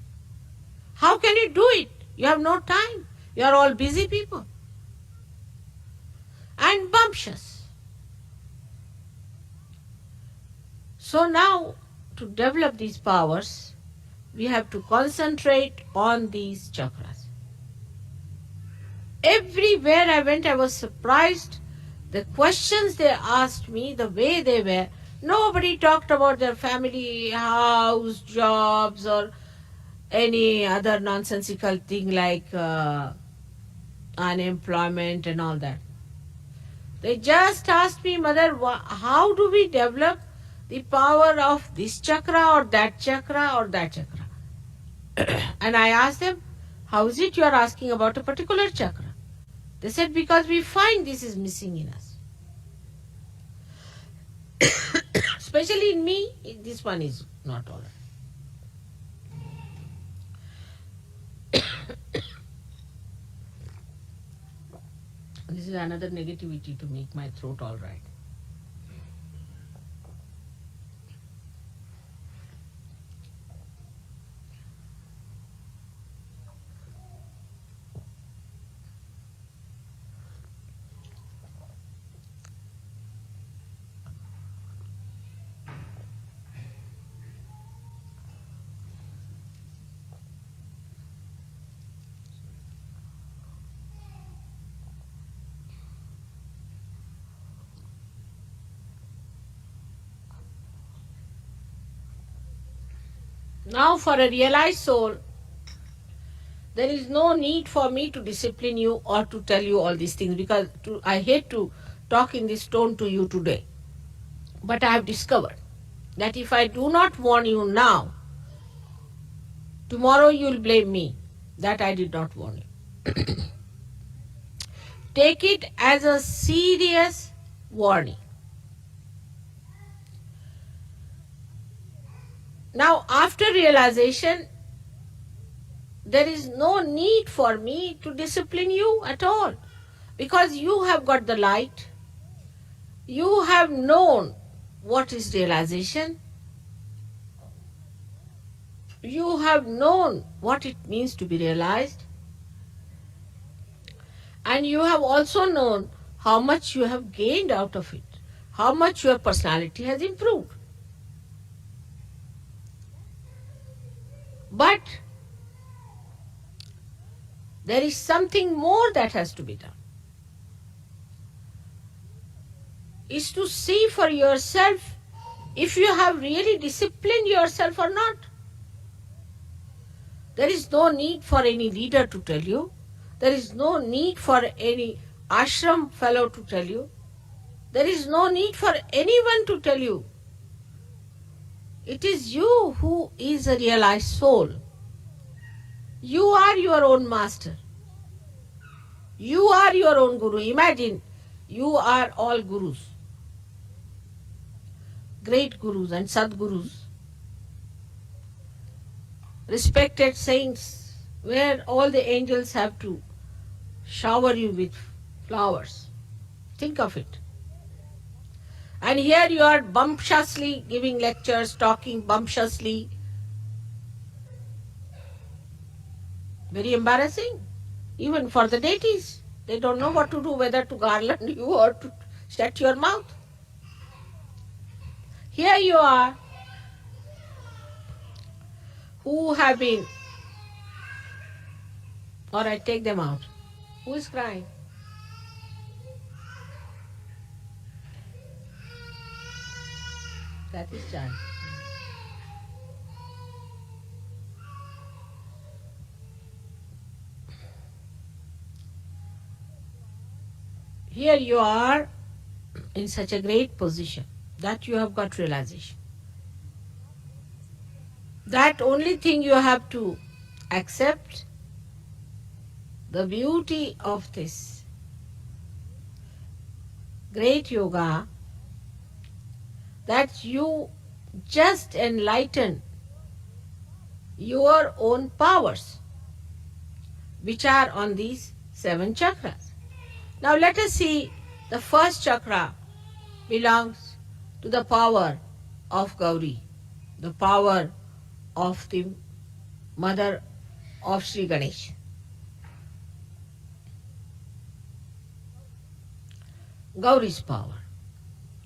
How can you do it? You have no time. You are all busy people. And bumptious. So now, to develop these powers, we have to concentrate on these chakras. Everywhere I went, I was surprised. The questions they asked me, the way they were, nobody talked about their family, house, jobs, or any other nonsensical thing like unemployment and all that. They just asked me, Mother, how do we develop the power of this chakra or that chakra or that chakra? And I asked them, how is it you are asking about a particular chakra? They said, because we find this is missing in us. Especially in me, this one is not all right. This is another negativity to make my throat all right. Now, for a realized soul, there is no need for me to discipline you or to tell you all these things, because I hate to talk in this tone to you today. But I have discovered that if I do not warn you now, tomorrow you will blame me that I did not warn you. Take it as a serious warning. Now, after realization, there is no need for me to discipline you at all, because you have got the light. You have known what is realization. You have known what it means to be realized. And you have also known how much you have gained out of it. how much your personality has improved. But there is something more that has to be done. Is to see for yourself if you have really disciplined yourself or not. There is no need for any leader to tell you. There is no need for any ashram fellow to tell you. There is no need for anyone to tell you. It is you who is a realized soul. You are your own master. You are your own guru. Imagine, you are all gurus. Great gurus and sadgurus. Respected saints, where all the angels have to shower you with flowers. Think of it. And here you are bumptiously giving lectures, talking bumptiously. Very embarrassing, even for the deities. They don't know what to do, whether to garland you or to shut your mouth. Here you are, who have been, or I take them out. Who is crying? That is child. Here you are in such a great position that you have got realization. That only thing you have to accept the beauty of this great yoga, that you just enlighten your own powers, which are on these 7 chakras. Now let us see, the first chakra belongs to the power of Gauri, the power of the mother of Sri Ganesh. Gauri's power.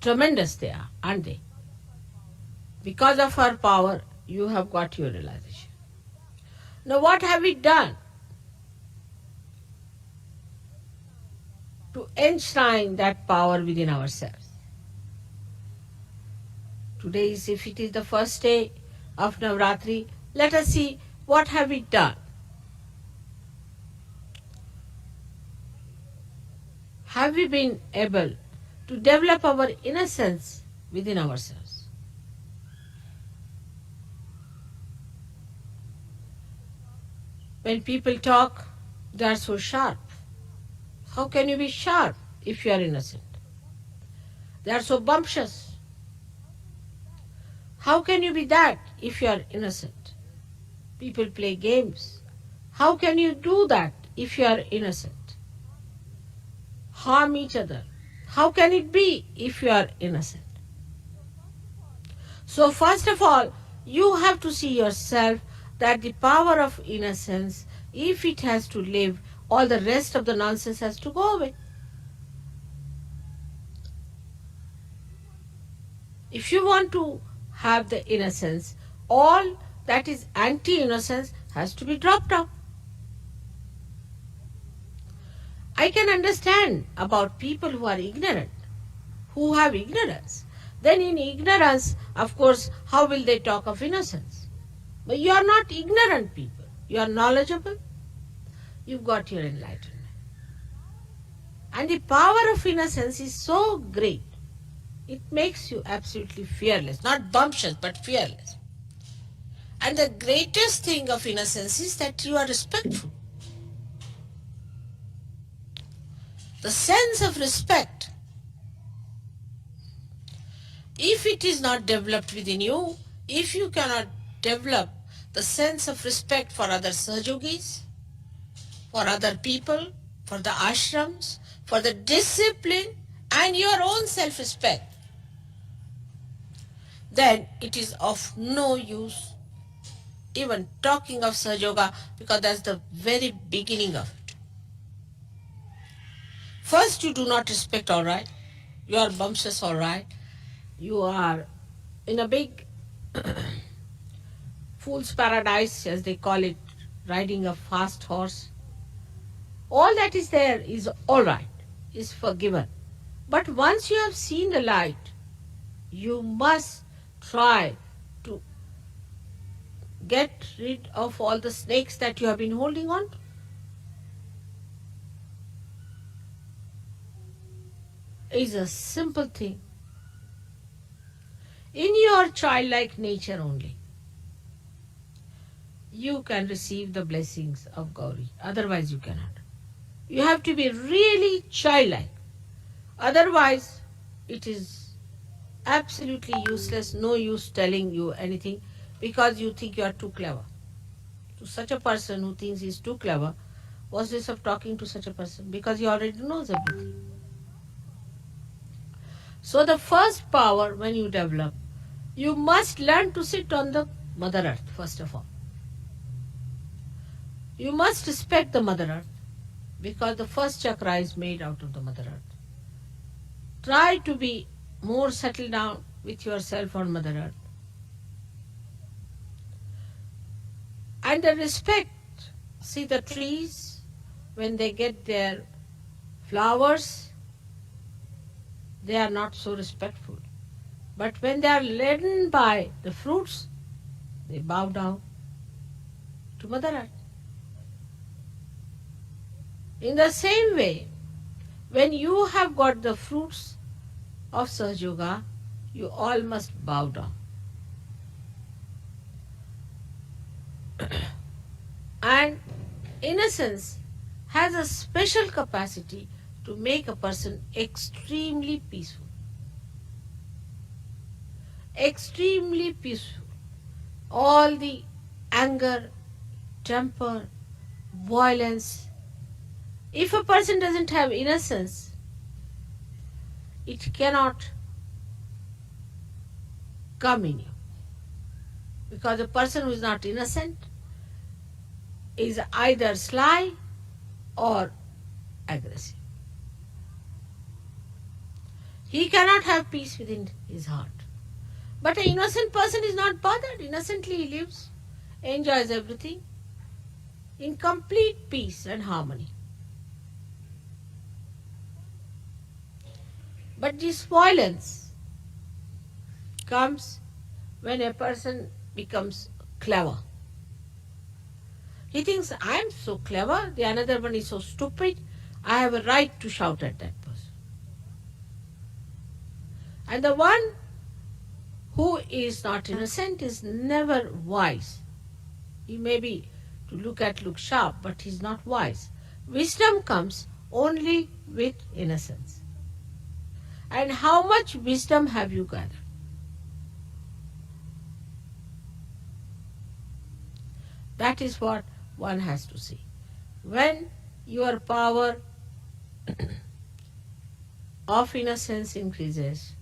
Tremendous they are, aren't they? Because of her power, you have got your realization. Now what have we done to enshrine that power within ourselves? Today is, if it is the first day of Navratri, let us see what have we done. Have we been able to develop our innocence within ourselves? When people talk, they are so sharp. How can you be sharp if you are innocent? They are so bumptious. How can you be that if you are innocent? People play games. How can you do that if you are innocent? Harm each other. How can it be if you are innocent? So first of all, you have to see yourself that the power of innocence, if it has to live, all the rest of the nonsense has to go away. If you want to have the innocence, all that is anti-innocence has to be dropped out. I can understand about people who are ignorant, who have ignorance. Then in ignorance, of course, how will they talk of innocence? But you are not ignorant people. You are knowledgeable. You've got your enlightenment. And the power of innocence is so great. It makes you absolutely fearless. Not bumptious, but fearless. And the greatest thing of innocence is that you are respectful. The sense of respect, if it is not developed within you, if you cannot develop the sense of respect for other Sahajogis, for other people, for the ashrams, for the discipline and your own self-respect, then it is of no use even talking of Sahajoga, because that's the very beginning of it. First, you do not respect, all right. You are bumptious, all right. You are in a big fool's paradise, as they call it, riding a fast horse. All that is there is all right, is forgiven. But once you have seen the light, you must try to get rid of all the snakes that you have been holding on to. It's a simple thing. In your childlike nature only, you can receive the blessings of Gauri. Otherwise, you cannot. You have to be really childlike. Otherwise, it is absolutely useless, no use telling you anything because you think you are too clever. To such a person who thinks he's too clever, what's this of talking to such a person? Because he already knows everything. So the first power when you develop, you must learn to sit on the Mother Earth, first of all. You must respect the Mother Earth because the first chakra is made out of the Mother Earth. Try to be more settled down with yourself on Mother Earth. And the respect, see the trees, when they get their flowers, they are not so respectful. But when they are laden by the fruits, they bow down to Mother Earth. In the same way, when you have got the fruits of Sahaja Yoga, you all must bow down. And innocence has a special capacity to make a person extremely peaceful. Extremely peaceful. All the anger, temper, violence. If a person doesn't have innocence, it cannot come in you. Because a person who is not innocent is either sly or aggressive. He cannot have peace within his heart. But an innocent person is not bothered. Innocently he lives, enjoys everything in complete peace and harmony. But this violence comes when a person becomes clever. He thinks, I am so clever, the another one is so stupid, I have a right to shout at that person. And the one who is not innocent is never wise. He may be, to look sharp, but he is not wise. Wisdom comes only with innocence. And how much wisdom have you gathered? That is what one has to see. When your power of innocence increases,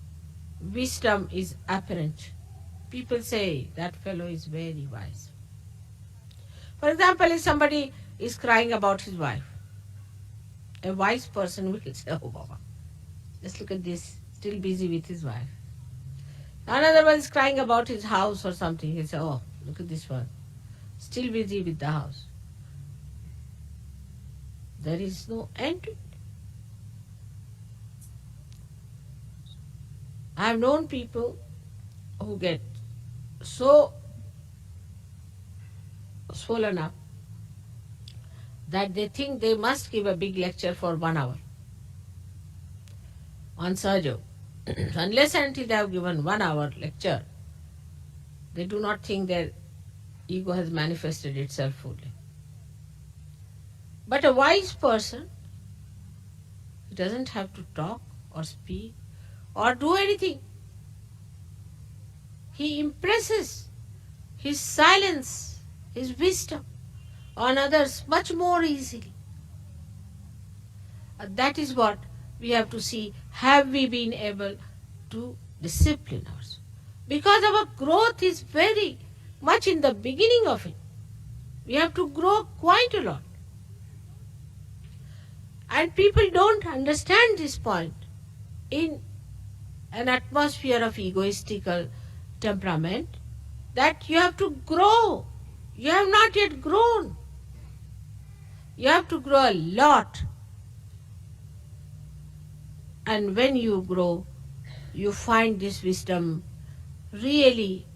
wisdom is apparent. People say that fellow is very wise. For example, if somebody is crying about his wife, a wise person will say, oh Baba, just look at this, still busy with his wife. Another one is crying about his house or something. He'll say, oh, look at this one, still busy with the house. There is no end to it. I have known people who get so swollen up that they think they must give a big lecture for 1 hour on Sahaja. Unless and until they have given 1 hour lecture, they do not think their ego has manifested itself fully. But a wise person, he doesn't have to talk or speak or do anything. He impresses his silence, his wisdom on others much more easily. That is what we have to see. Have we been able to discipline ourselves? Because our growth is very much in the beginning of it. We have to grow quite a lot. And people don't understand this point in an atmosphere of egoistical temperament, that you have to grow. You have not yet grown. You have to grow a lot. And when you grow, you find this wisdom really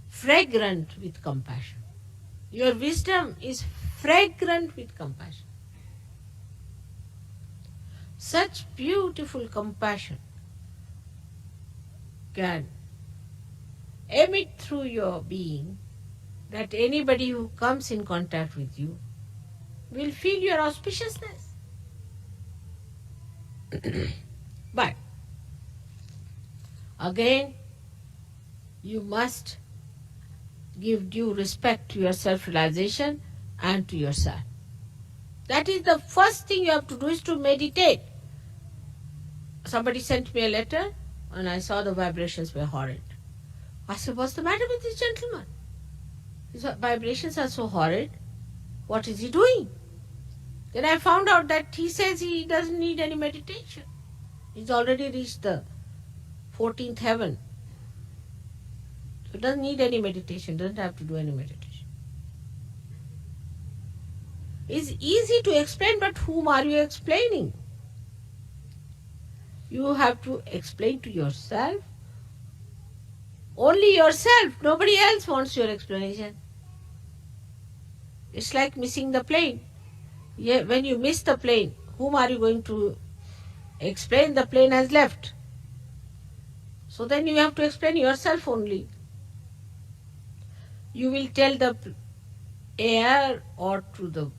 fragrant with compassion. Your wisdom is fragrant with compassion. Such beautiful compassion can emit through your being that anybody who comes in contact with you will feel your auspiciousness. But again, you must give due respect to your self-realization and to yourself. That is the first thing you have to do, is to meditate. Somebody sent me a letter and I saw the vibrations were horrid. I said, what's the matter with this gentleman? His vibrations are so horrid. What is he doing? Then I found out that he says he doesn't need any meditation. He's already reached the 14th heaven. So he doesn't need any meditation, doesn't have to do any meditation. It's easy to explain, but whom are you explaining? You have to explain to yourself. Only yourself. Nobody else wants your explanation. It's like missing the plane. When you miss the plane, whom are you going to explain? The plane has left. So then you have to explain yourself only. You will tell the air or to the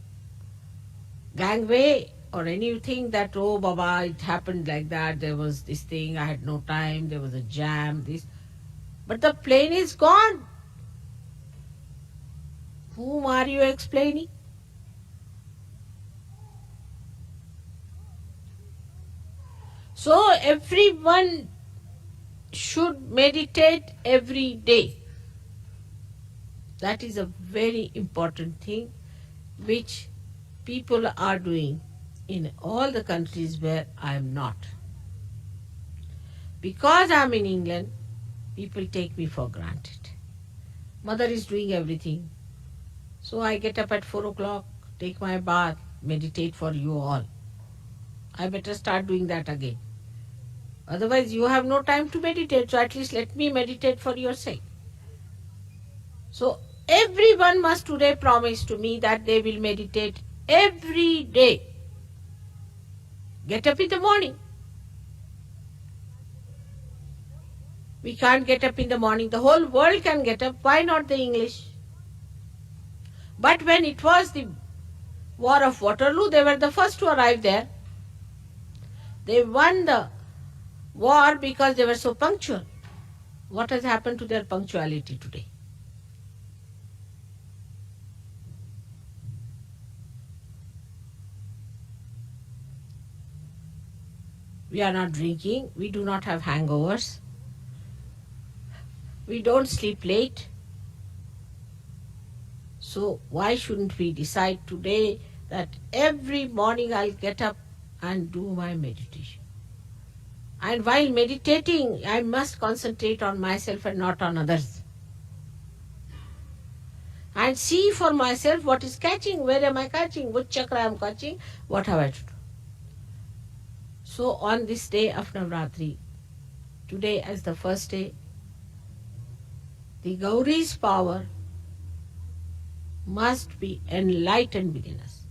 gangway or anything that, oh Baba, it happened like that, there was this thing, I had no time, there was a jam, this. But the plane is gone. Whom are you explaining? So everyone should meditate every day. That is a very important thing which people are doing in all the countries where I am not. Because I am in England, people take me for granted. Mother is doing everything. So I get up at 4 o'clock, take my bath, meditate for you all. I better start doing that again. Otherwise you have no time to meditate, so at least let me meditate for your sake. So everyone must today promise to me that they will meditate every day. Get up in the morning. We can't get up in the morning. The whole world can get up. Why not the English? But when it was the War of Waterloo, they were the first to arrive there. They won the war because they were so punctual. What has happened to their punctuality today? We are not drinking. We do not have hangovers. We don't sleep late. So why shouldn't we decide today that every morning I'll get up and do my meditation? And while meditating, I must concentrate on myself and not on others. And see for myself what is catching, where am I catching, which chakra I am catching, what have I to do. So on this day of Navratri, today as the first day, the Gauri's power must be enlightened within us.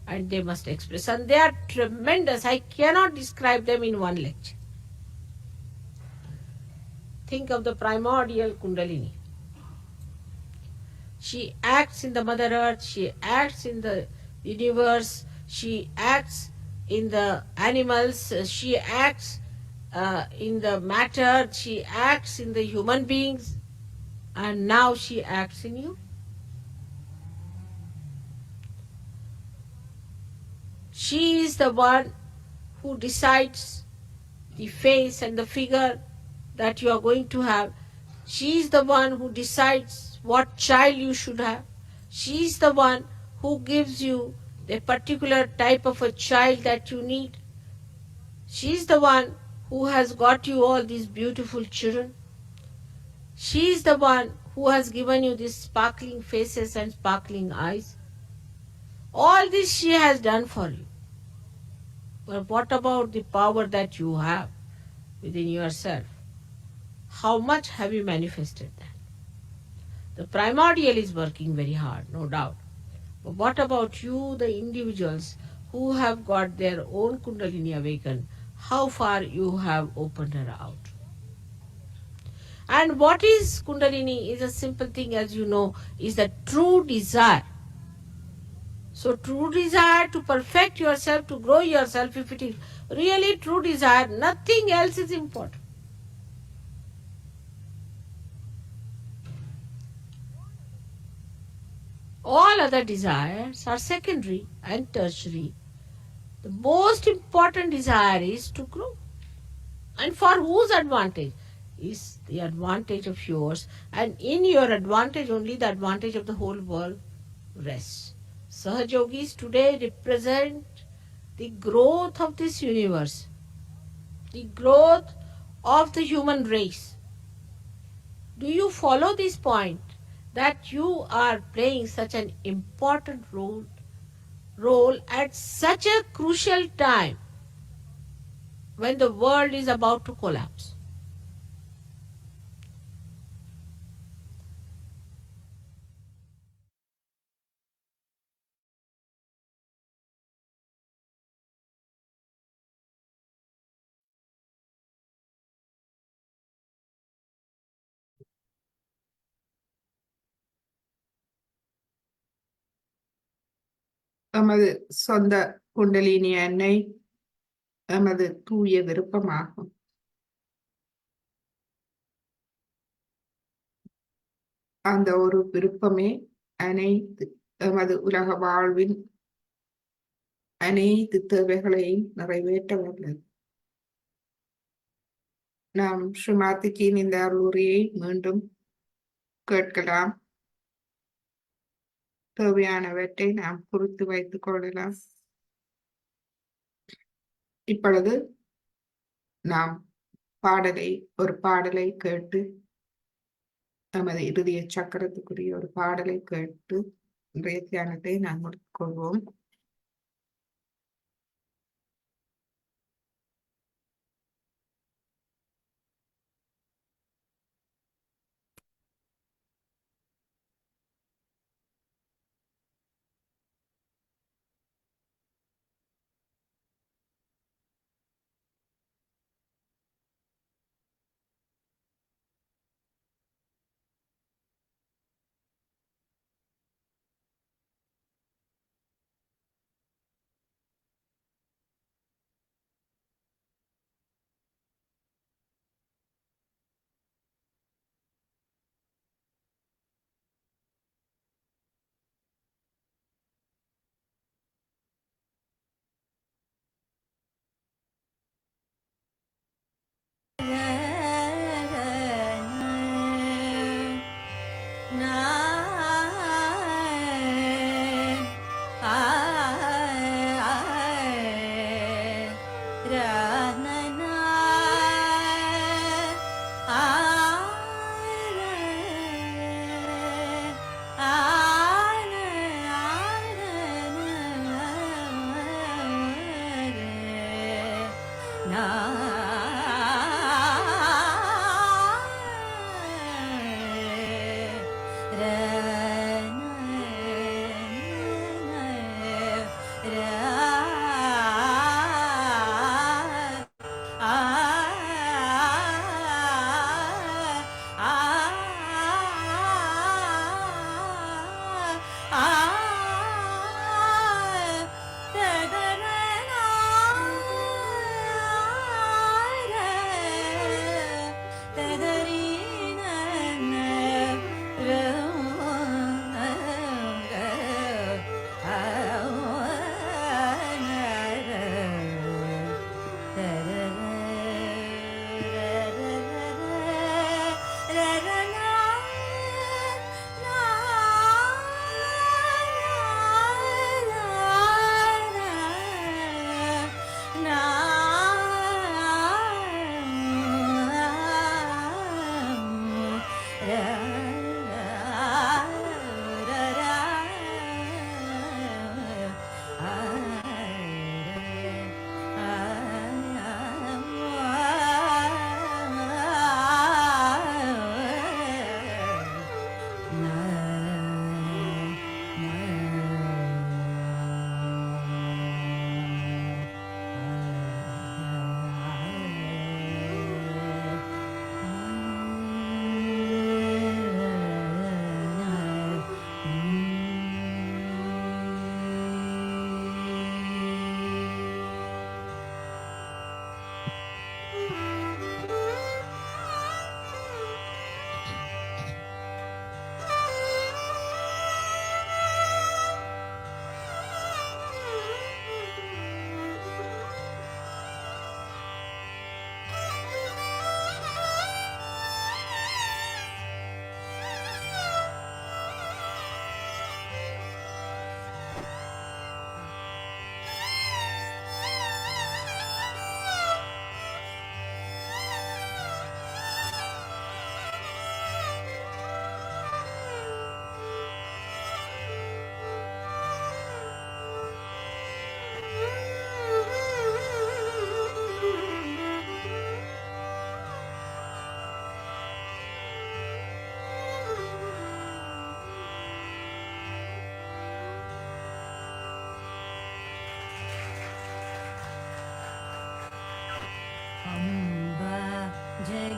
And they must express. And they are tremendous. I cannot describe them in one lecture. Think of the primordial Kundalini. She acts in the Mother Earth, she acts in the universe, she acts in the animals, she acts in the matter, she acts in the human beings, and now she acts in you. She is the one who decides the face and the figure that you are going to have. She is the one who decides what child you should have. She is the one who gives you the particular type of a child that you need. She is the one who has got you all these beautiful children. She is the one who has given you these sparkling faces and sparkling eyes. All this she has done for you. But what about the power that you have within yourself? How much have you manifested that? The primordial is working very hard, no doubt. But what about you, the individuals who have got their own Kundalini awakened? How far you have opened her out? And what is Kundalini is a simple thing, as you know, is the true desire. So true desire to perfect yourself, to grow yourself, if it is really true desire, nothing else is important. All other desires are secondary and tertiary. The most important desire is to grow. And for whose advantage? Is the advantage of yours, and in your advantage only the advantage of the whole world rests. Sahajogis today represent the growth of this universe, the growth of the human race. Do you follow this point that you are playing such an important role at such a crucial time when the world is about to collapse? எமது சொந்த குண்டலினி அன்னை எமது தூய விருப்பமாகும். அந்த ஒரு விருப்பமே அனைத்து எமது உலக வாழ்வின் அனைத்து தேவைகளையும் நிறைவேற்ற வல்லது. நாம் ஸ்ரீமாத்திஜியின் இந்த அருளுரையை மீண்டும் கேட்கலாம். தேவையானவற்றை நாம் குறித்து வைத்துக் கொள்ளலாம். இப்பொழுது நாம் ஒரு பாடலை கேட்டு, நமது இறுதிய சக்கரத்துக்குரிய ஒரு பாடலை கேட்டு இன்றைய தியானத்தை நாம் முடித்துக் கொள்வோம்.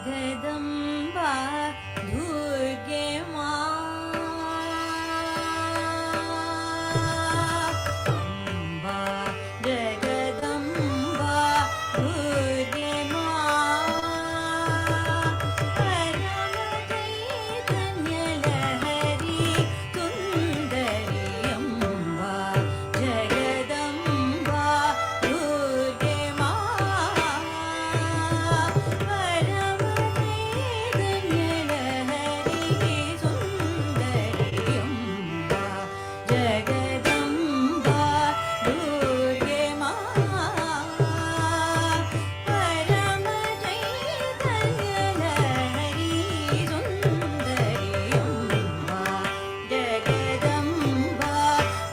जगदम्बा दुर्गे माँ अम्बा जगदम्बा दुर्गे माँ परम चैतन्य लहरी सुंदरी अम्बा जगदम्बा दुर्गे माँ परम चैतन्य लहरी सुंदरी अम्बा जगदम्बा दुर्गे माँ परम चैतन्य लहरी सुंदरी अम्बा जगदम्बा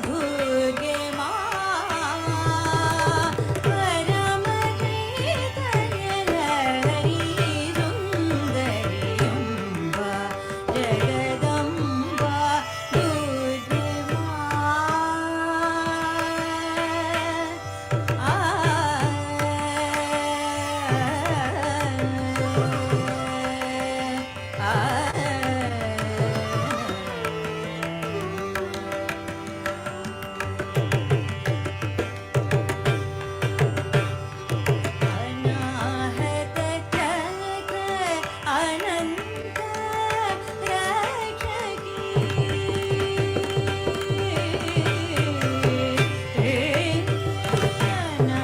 दुर्गे माँ परम चैतन्य लहरी सुंदरी अम्बा जगदम्बा दुर्गे अनाहत चक्र अनंत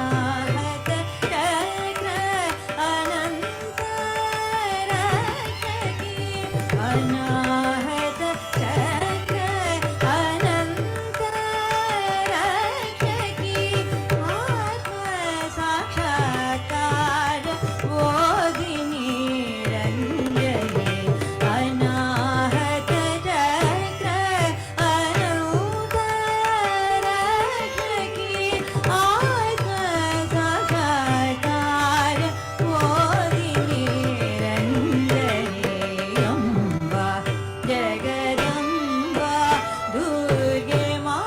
अनाहत चक्र अनंत अनाहत चक्र अनंत आत्म साक्षात्कार बोधिनी रंजनी अनाहत चक्र अनंत आत्म साक्षात्कार बोधिनी रंजनी अम्बा जगदम्बा दुर्गे माँ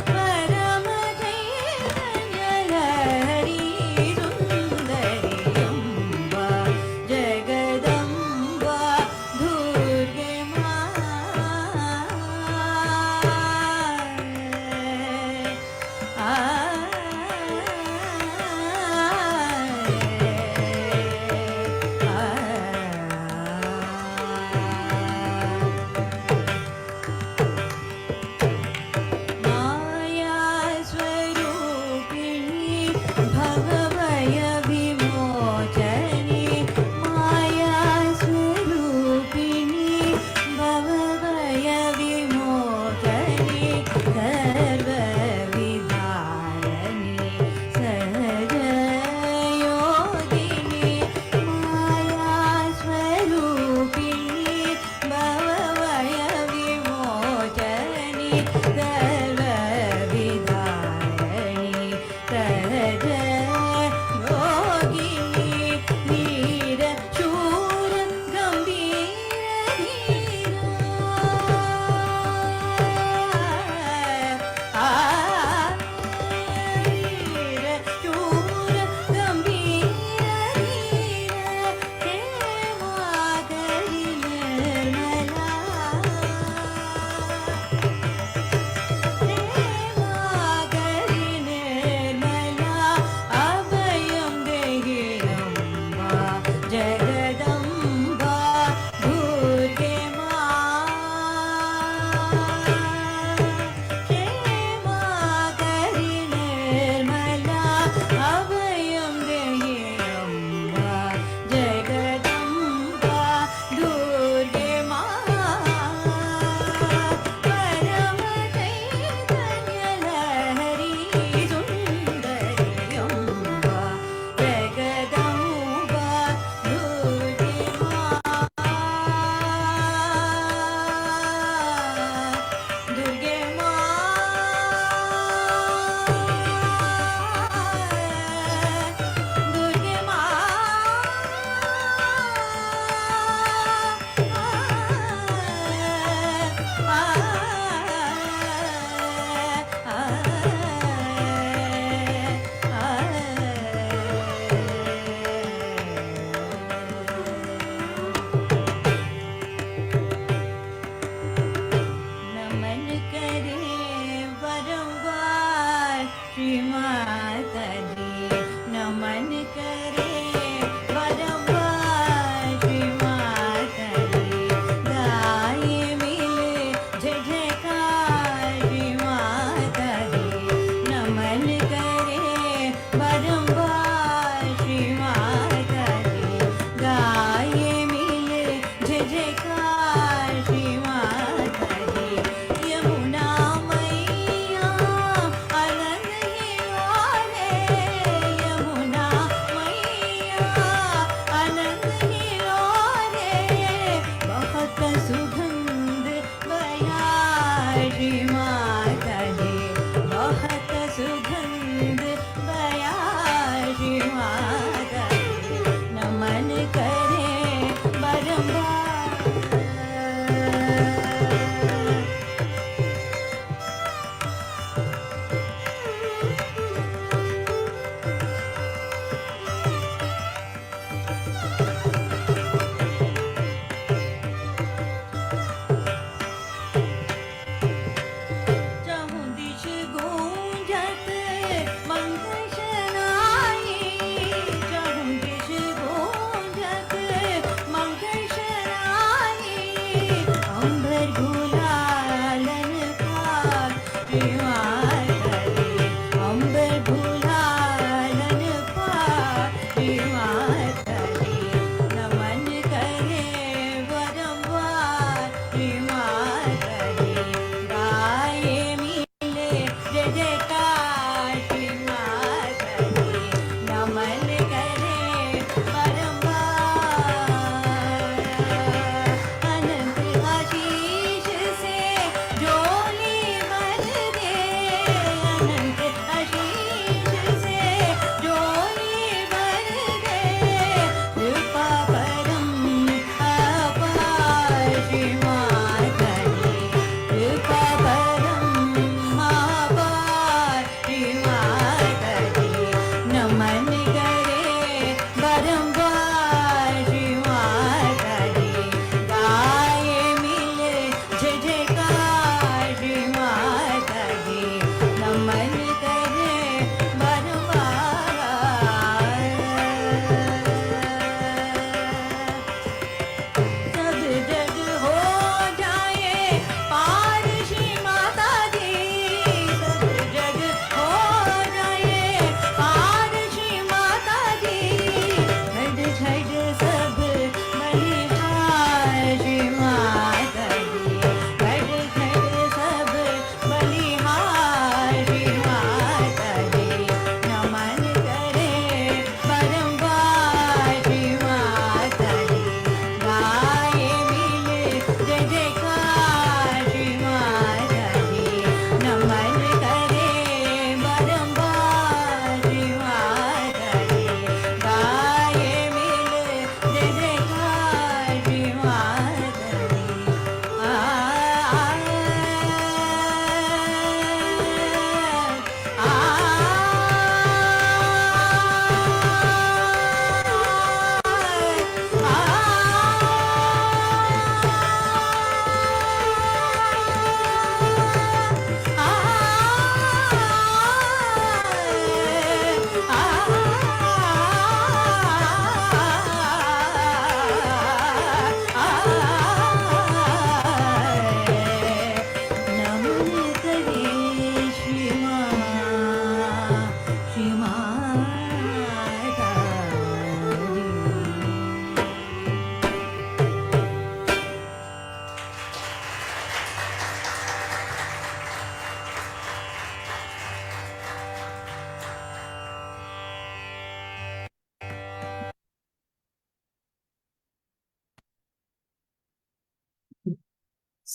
परम चैतन्य लहरी सुंदरी अम्बा जगदम्बा दुर्गे माया स्वरूपिणी भवभय विमोचनी माया स्वरूपिणी भवभय विमोचनी सर्वविधारिणी सहज योगिनी माया स्वरूपिणी भवभय विमोचनी सर्वविधारिणी सहज योगिनी वीर शूर गंभीर वीर शूर गंभीर हेमा करि निर्मला करि निर्मला अभयं देहि अम्बा जगदम्बा दुर्गे माँ हेमा करि निर्मला अभयं देहि अम्बा जगदम्बा दुर्गे माँ परम चैतन्य लहरी सुंदरी अम्बा जगदम्बा दुर्गे माँ दुर्गे माँ दुर्गे माँ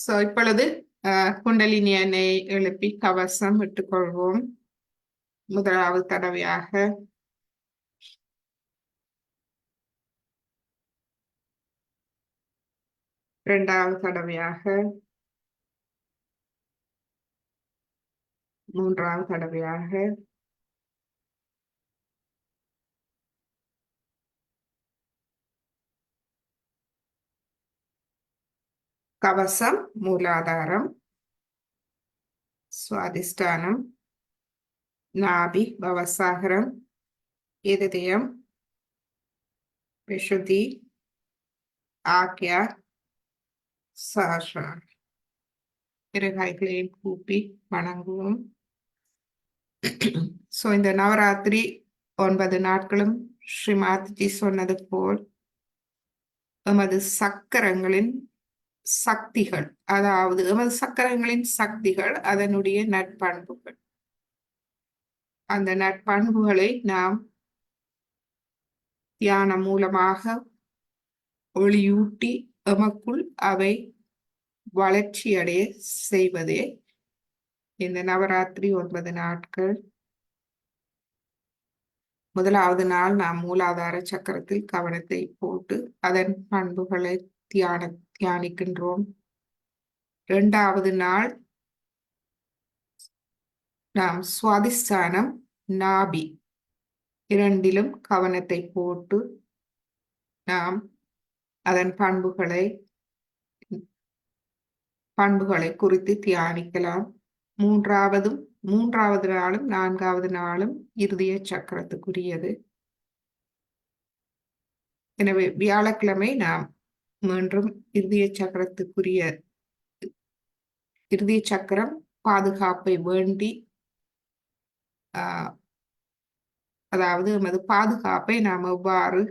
இப்பொழுது குண்டலினியனை எழுப்பி கவசம் விட்டுக்கொள்வோம். முதலாவது தடவையாக இரண்டாவது தடவையாக மூன்றாவது தடவையாக கவசம் மூலாதாரம், சுவாதிஷ்டானம், நாபி பவசாகரம், இருதயம், விஷுதி, ஆக்யா, சாஷா. இரு கைகளையும் கூப்பி வணங்குவோம். இந்த நவராத்திரி 9 நாட்களும் ஸ்ரீமாத்ஜி சொன்னது போல் எமது சக்கரங்களின் சக்திகள், அதாவது எமது சக்கரங்களின் சக்திகள், அதனுடைய நற்பண்புகள், அந்த நற்பண்புகளை நாம் தியானம் மூலமாக ஒளியூட்டி எமக்குள் அவை வளர்ச்சியடைய செய்வதே இந்த நவராத்திரி 9 நாட்கள். முதலாவது நாள் நாம் மூலாதார சக்கரத்தில் கவனத்தை போட்டு அதன் பண்புகளை தியானிக்கின்றோம். இரண்டாவது நாள் நாம் சுவாதிஷ்டானம், நாபி இரண்டிலும் கவனத்தை போட்டு நாம் அதன் பண்புகளை குறித்து தியானிக்கலாம். மூன்றாவது நாளும் 4வது நாளும் இருதய சக்கரத்துக்குரியது. எனவே வியாழக்கிழமை நாம் மீண்டும் இருதய சக்கரம் பாதுகாப்பை வேண்டி, அதாவது எமது பாதுகாப்பை நாம் எவ்வாறு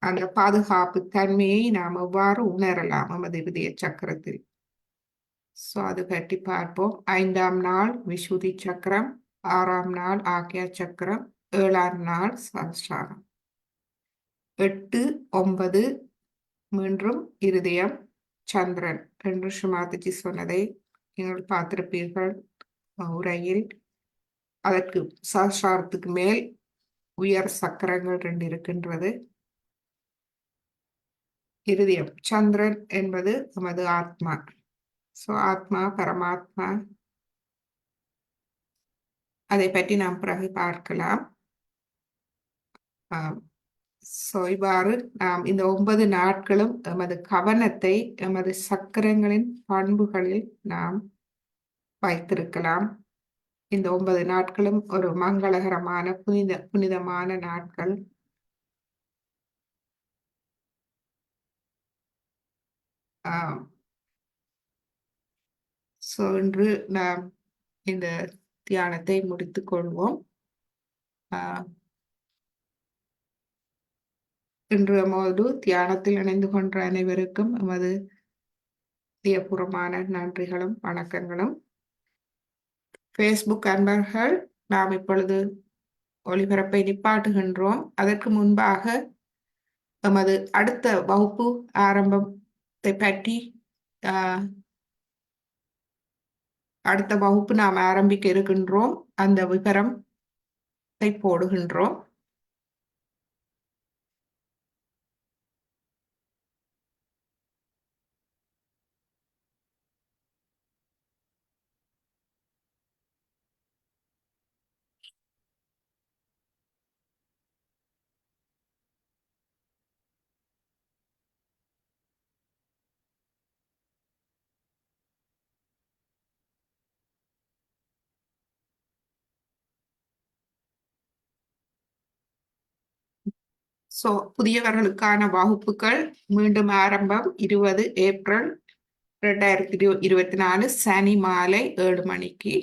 அந்த பாதுகாப்பு தன்மையை நாம் எவ்வாறு உணரலாம் எமது இருதய சக்கரத்தில். அது பற்றி பார்ப்போம். 5ஆம் நாள் விஷுதி சக்கரம், 6ஆம் நாள் ஆக்யா சக்கரம், 7ஆம் நாள் சஹஸ்ராரம், 8, 9 மீண்டும் இருதயம், சந்திரன் என்று ஸ்ரீமாத்ஜி சொன்னதை நீங்கள் பார்த்திருப்பீர்கள் உரையில். அதற்கு சஹஸ்ராரத்துக்கு மேல் உயர் சக்கரங்கள் 2 இருக்கின்றது. இருதயம், சந்திரன் என்பது நமது ஆத்மா. ஆத்மா, பரமாத்மா, அதை பற்றி நாம் பிறகு பார்க்கலாம். இவ்வாறு நாம் இந்த 9 நாட்களும் எமது கவனத்தை எமது சக்கரங்களின் பண்புகளில் நாம் வைத்திருக்கலாம். இந்த 9 நாட்களும் ஒரு மங்களகரமான புனிதமான நாட்கள். இன்று நாம் இந்த தியானத்தை முடித்துக் கொள்வோம். இன்று எமது தியானத்தில் இணைந்து கொண்ட அனைவருக்கும் எமது இதயபூர்வமான நன்றிகளும் வணக்கங்களும். ஃபேஸ்புக் அன்பர்கள், நாம் இப்பொழுது ஒளிபரப்பை நிப்பாட்டுகின்றோம். அதற்கு முன்பாக எமது அடுத்த வகுப்பு ஆரம்பத்தை பற்றி அடுத்த வகுப்பு நாம் ஆரம்பிக்க இருக்கின்றோம். அந்த விவரத்தை போடுகின்றோம். புதியவர்களுக்கான வகுப்புகள் மீண்டும் ஆரம்பம் 20 ஏப்ரல் 2024 சனி மாலை 7 மணிக்கு.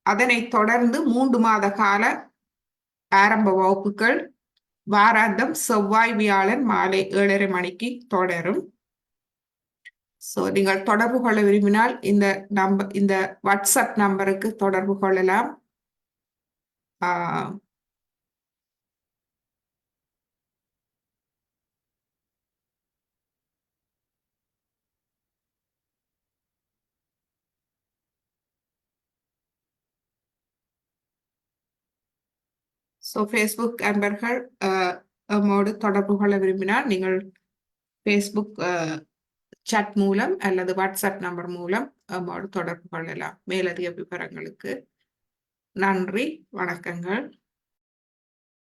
அதனைத் தொடர்ந்து 3 மாத கால ஆரம்ப வகுப்புகள் வாராந்தம் செவ்வாய் வியாழன் மாலை 7:30 மணிக்கு தொடரும். நீங்கள் தொடர்பு கொள்ள விரும்பினால் இந்த வாட்ஸ்அப் நம்பருக்கு தொடர்பு கொள்ளலாம். ஸோ ஃபேஸ்புக் அன்பர்கள் நம்மோடு தொடர்பு கொள்ள விரும்பினால் நீங்கள் ஃபேஸ்புக் chat மூலம் அல்லது வாட்ஸ்அப் நம்பர் மூலம் நம்மோடு தொடர்பு கொள்ளலாம். மேலதிக விவரங்களுக்கு நன்றி, வணக்கங்கள்.